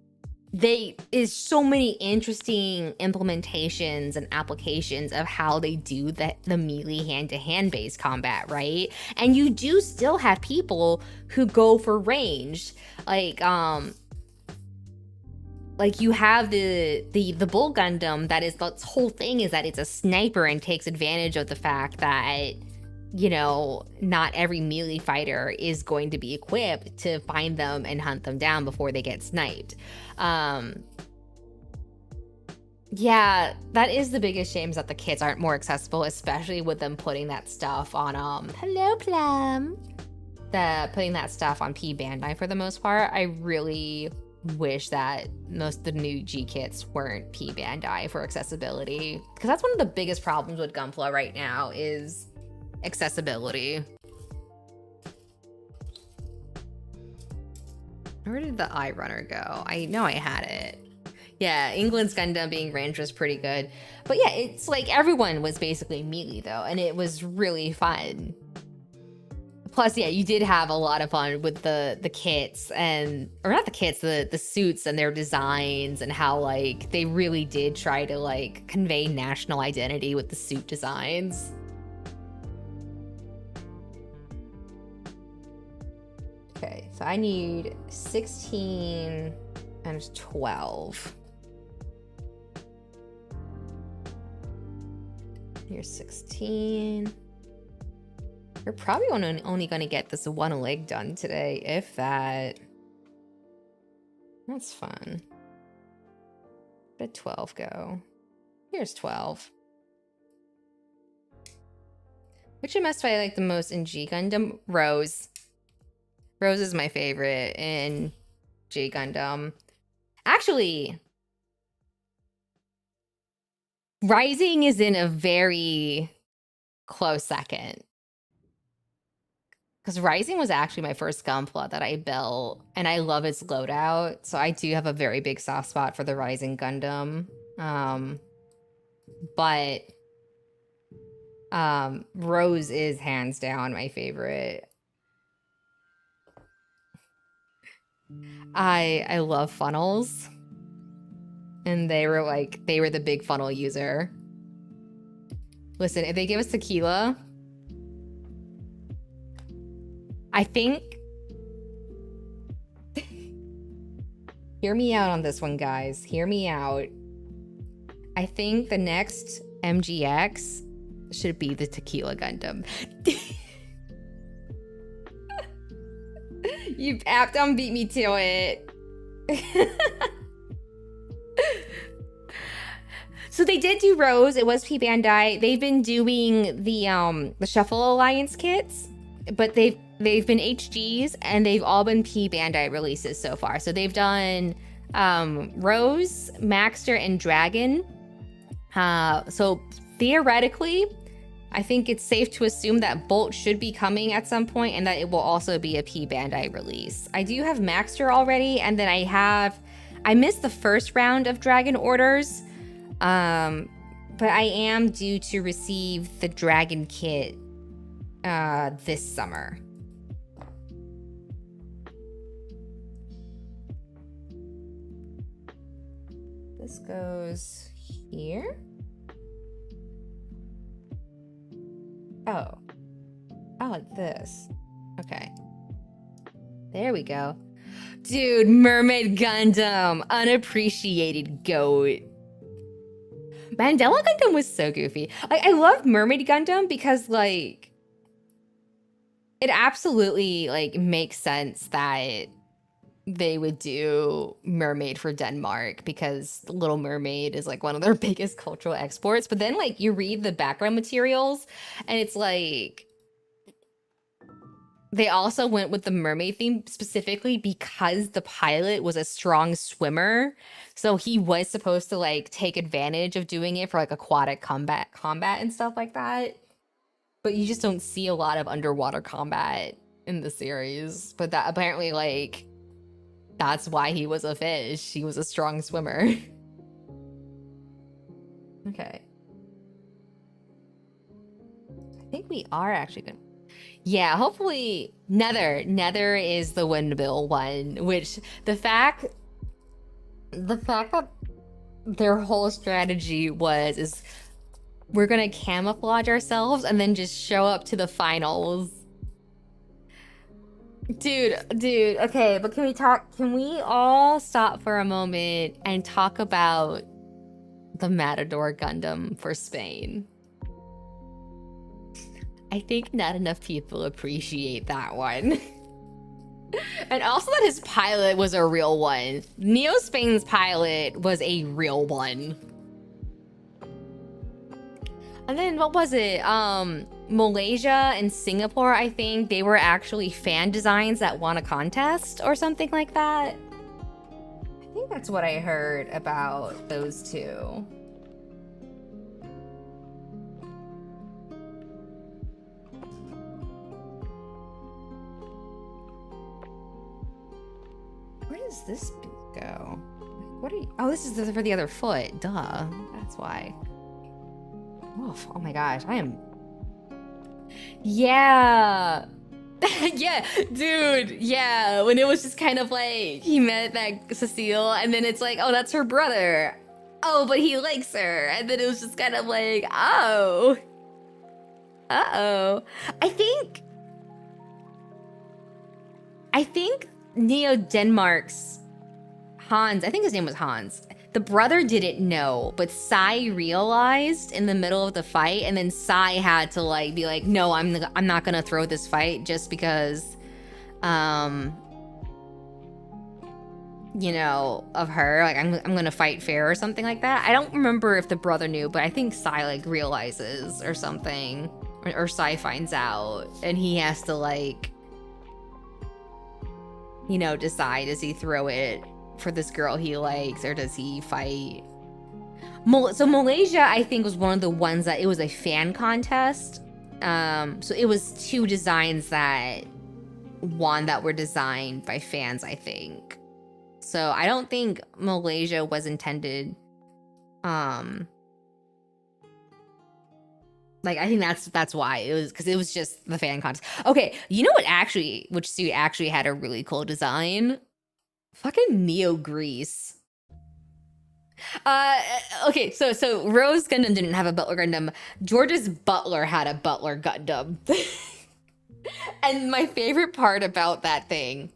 is so many interesting implementations and applications of how they do the melee hand-to-hand based combat, right? And you do still have people who go for ranged. Like you have the Bull Gundam that is, the whole thing is that it's a sniper and takes advantage of the fact that, you know, not every melee fighter is going to be equipped to find them and hunt them down before they get sniped. Yeah, that is the biggest shame, is that the kits aren't more accessible, especially with them putting that stuff on, hello Plum. Putting that stuff on P Bandai for the most part. I really wish that most of the new G kits weren't P Bandai for accessibility, because that's one of the biggest problems with Gunpla right now is accessibility. Where did the eye runner go? I know I had it. Yeah, England's Gundam being ranged was pretty good. But yeah, it's like everyone was basically melee though, and it was really fun. Plus, yeah, you did have a lot of fun with the kits, and, or not the kits, the suits and their designs, and how like they really did try to like convey national identity with the suit designs. Okay, so I need 16 and 12. Here's 16. We're probably only going to get this one leg done today, if that. That's fun. Where did 12 go? Here's 12. Which MS do I like the most in G Gundam? Rose. Rose is my favorite in J Gundam. Actually, Rising is in a very close second. Because Rising was actually my first Gunpla that I built, and I love its loadout. So I do have a very big soft spot for the Rising Gundam. But Rose is hands down my favorite. I love funnels. And they were the big funnel user. Listen, if they give us tequila, I think... Hear me out on this one, guys. Hear me out. I think the next MGX should be the Tequila Gundam. You Aptom beat me to it. So they did do Rose. It was P Bandai. They've been doing the Shuffle Alliance kits, but they've been HGs and they've all been P Bandai releases so far. So they've done Rose, Maxter, and Dragon. So theoretically, I think it's safe to assume that Bolt should be coming at some point and that it will also be a P Bandai release. I do have Maxter already, and then I missed the first round of Dragon orders. But I am due to receive the Dragon kit this summer. This goes here. Oh, like this. Okay. There we go. Dude, Mermaid Gundam, unappreciated GOAT. Mandela Gundam was so goofy. I love Mermaid Gundam because, like, it absolutely, like, makes sense that they would do Mermaid for Denmark because Little Mermaid is, like, one of their biggest cultural exports. But then, like, you read the background materials and it's like... They also went with the mermaid theme specifically because the pilot was a strong swimmer. So he was supposed to like take advantage of doing it for like aquatic combat and stuff like that. But you just don't see a lot of underwater combat in the series. But that apparently like that's why he was a fish. He was a strong swimmer. Okay. I think we are actually gonna... Yeah, hopefully Nether is the windmill one, which the fact that their whole strategy is we're gonna camouflage ourselves and then just show up to the finals. Dude, okay, but can we all stop for a moment and talk about the Matador Gundam for Spain? I think not enough people appreciate that one. And also that his pilot was a real one. Neo Spain's pilot was a real one. And then what was it? Malaysia and Singapore, I think they were actually fan designs that won a contest or something like that. I think that's what I heard about those two. Where does this go? What are you? Oh, this is for the other foot. Duh. That's why. Oof, oh my gosh, I am... Yeah. Yeah, dude. Yeah, when it was just kind of like he met that Cecile and then it's like, oh, that's her brother. Oh, but he likes her. And then it was just kind of like, oh. Uh-oh. I think Neo Denmark's Hans, I think his name was Hans. The brother didn't know, but Sai realized in the middle of the fight, and then Sai had to like be like, no, I'm not gonna throw this fight just because, you know, of her. Like I'm gonna fight fair or something like that. I don't remember if the brother knew, but I think Sai like realizes or something, or Sai finds out, and he has to like you know, decide, does he throw it for this girl he likes or does he fight? So Malaysia, I think, was one of the ones that it was a fan contest. So it was 2 designs that won that were designed by fans, I think. So I don't think Malaysia was intended. Like, I think that's why it was, because it was just the fan contest. Okay, you know what which suit actually had a really cool design? Fucking Neo Grease. Okay, so Rose Gundam didn't have a Butler Gundam. George's butler had a Butler Gundam. And my favorite part about that thing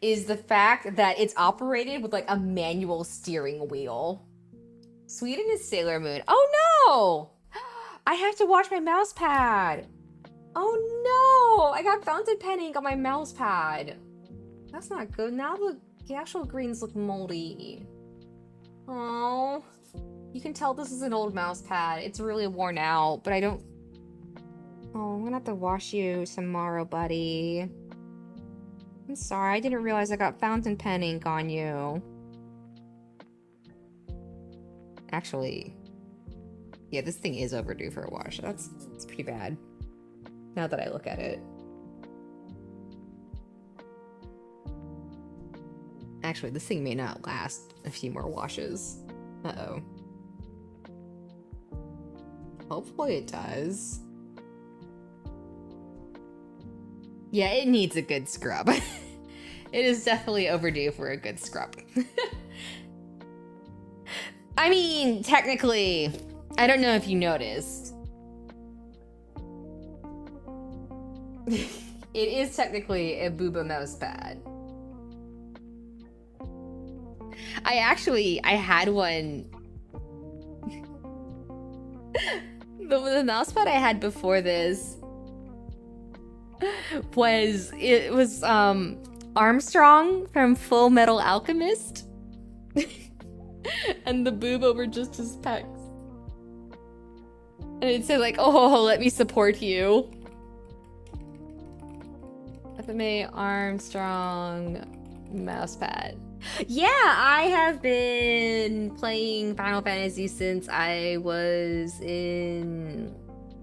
is the fact that it's operated with like a manual steering wheel. Sweden is Sailor Moon. Oh no! I have to watch my mouse pad. Oh no! I got fountain pen ink on my mouse pad. That's not good. Now the actual greens look moldy. Oh, you can tell this is an old mouse pad. It's really worn out, but I don't... Oh, I'm gonna have to wash you tomorrow, buddy. I'm sorry, I didn't realize I got fountain pen ink on you. Actually, yeah, this thing is overdue for a wash. That's pretty bad, now that I look at it. Actually, this thing may not last a few more washes. Uh-oh. Hopefully it does. Yeah, it needs a good scrub. It is definitely overdue for a good scrub. I mean, technically, I don't know if you noticed. It is technically a booba mouse pad. I had one. The mouse pad I had before this was Armstrong from Full Metal Alchemist. And the boob over just his pecs. And it said like, oh, let me support you. FMA Armstrong mousepad. Yeah, I have been playing Final Fantasy since I was in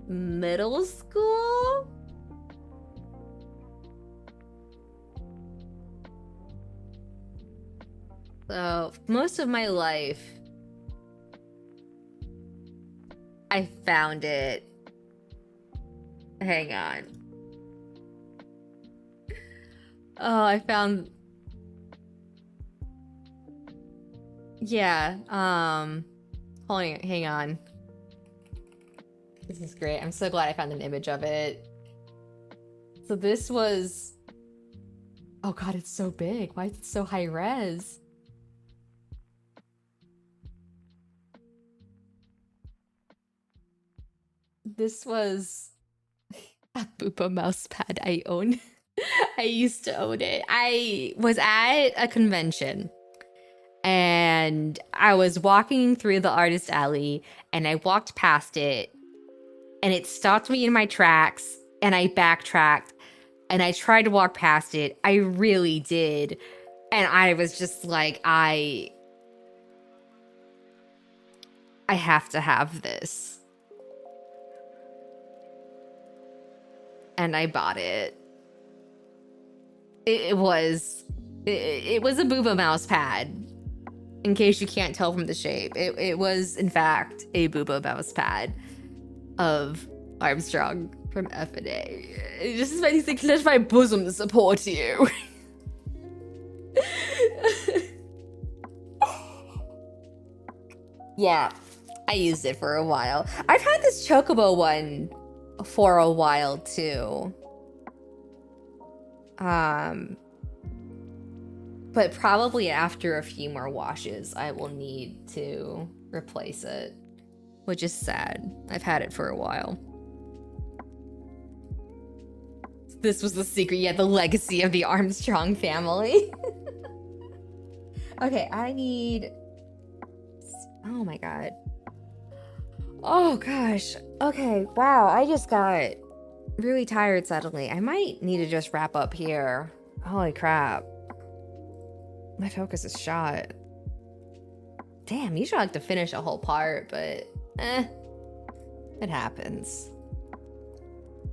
middle school. So, most of my life, I found it. Hang on. Oh, I found... Yeah, hang on. This is great. I'm so glad I found an image of it. So this was... Oh god, it's so big. Why is it so high res? This was a Boopa mousepad I own. I used to own it. I was at a convention and I was walking through the artist alley and I walked past it and it stopped me in my tracks and I backtracked and I tried to walk past it. I really did. And I was just like, I have to have this. And I bought it. It was a Booba mouse pad. In case you can't tell from the shape, it was in fact a Booba mouse pad of Armstrong from FNA. It just makes me think, let my bosom support you. Yeah, I used it for a while. I've had this Chocobo one for a while too. But probably after a few more washes, I will need to replace it, which is sad. I've had it for a while. This was the secret, yeah, the legacy of the Armstrong family. Okay, I need... Oh my god. Oh gosh. Okay, wow, I just got really tired suddenly. I might need to just wrap up here. Holy crap. My focus is shot. Damn, usually I like to finish a whole part, but it happens.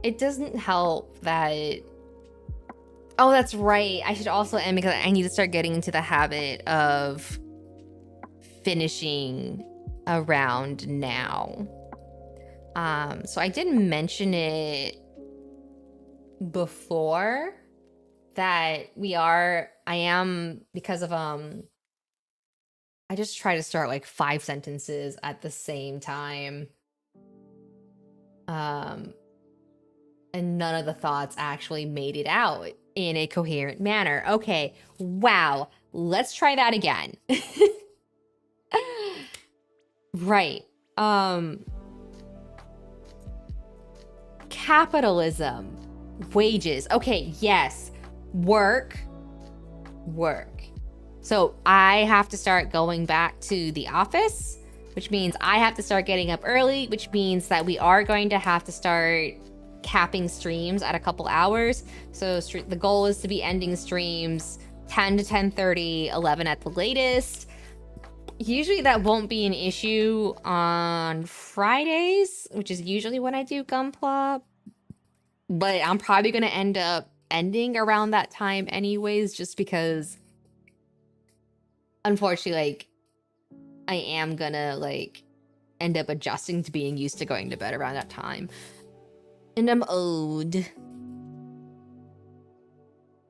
It doesn't help that... Oh, that's right. I should also end because I need to start getting into the habit of finishing a round now. So I didn't mention it before that I am, because of, I just try to start like 5 sentences at the same time. And none of the thoughts actually made it out in a coherent manner. Okay, wow, let's try that again. Right. Capitalism, wages. Okay, yes. Work. So I have to start going back to the office, which means I have to start getting up early, which means that we are going to have to start capping streams at a couple hours. So the goal is to be ending streams 10 to 10:30, 11 at the latest. Usually that won't be an issue on Fridays, which is usually when I do Gunpla. But I'm probably going to end up ending around that time anyways, just because, unfortunately, like, I am gonna, like, end up adjusting to being used to going to bed around that time. And I'm old.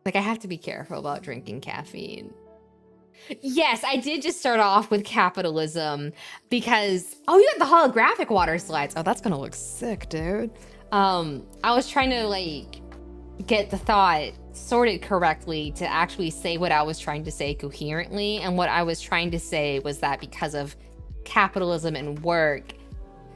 Like, I have to be careful about drinking caffeine. Yes, I did just start off with capitalism because, oh, you got the holographic water slides. Oh, that's gonna look sick, dude. I was trying to, like, get the thought sorted correctly to actually say what I was trying to say coherently. And what I was trying to say was that because of capitalism and work,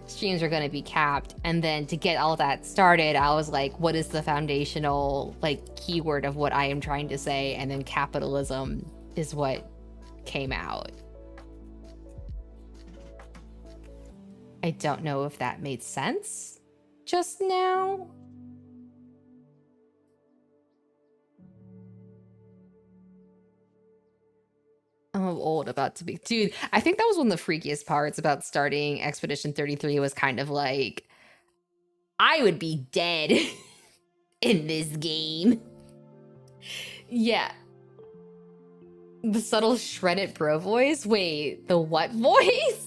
streams are going to be capped. And then to get all that started, I was like, what is the foundational, like, keyword of what I am trying to say? And then capitalism is what came out. I don't know if that made sense just now. I'm old, about to be... Dude, I think that was one of the freakiest parts about starting Expedition 33 was kind of like, I would be dead in this game. Yeah. The subtle shredded bro voice? Wait, the what voice?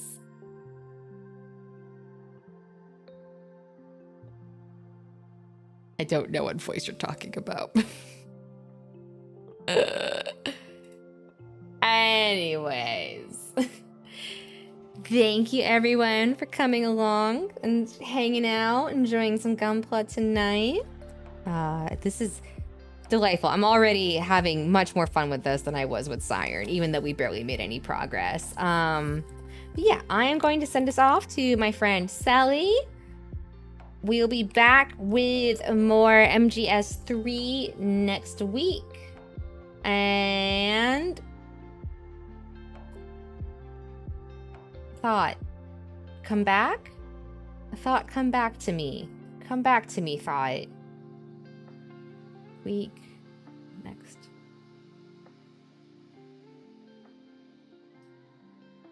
I don't know what voice you're talking about. Anyways. Thank you everyone for coming along and hanging out, enjoying some Gunpla tonight. This is delightful. I'm already having much more fun with this than I was with Siren, even though we barely made any progress. But yeah, I am going to send us off to my friend Sally. We'll be back with more MGS3 next week. And... Thought, come back? Thought, come back to me. Come back to me, Thought. Week next.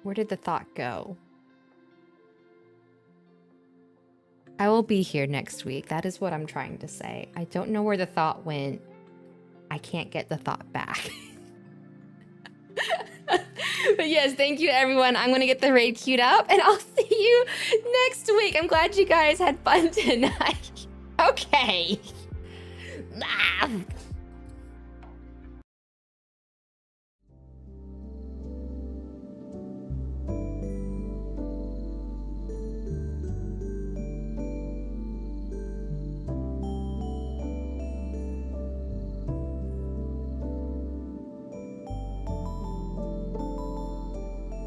Where did the thought go? I will be here next week. That is what I'm trying to say. I don't know where the thought went. I can't get the thought back. But yes, thank you everyone. I'm gonna get the raid queued up and I'll see you next week. I'm glad you guys had fun tonight. Okay.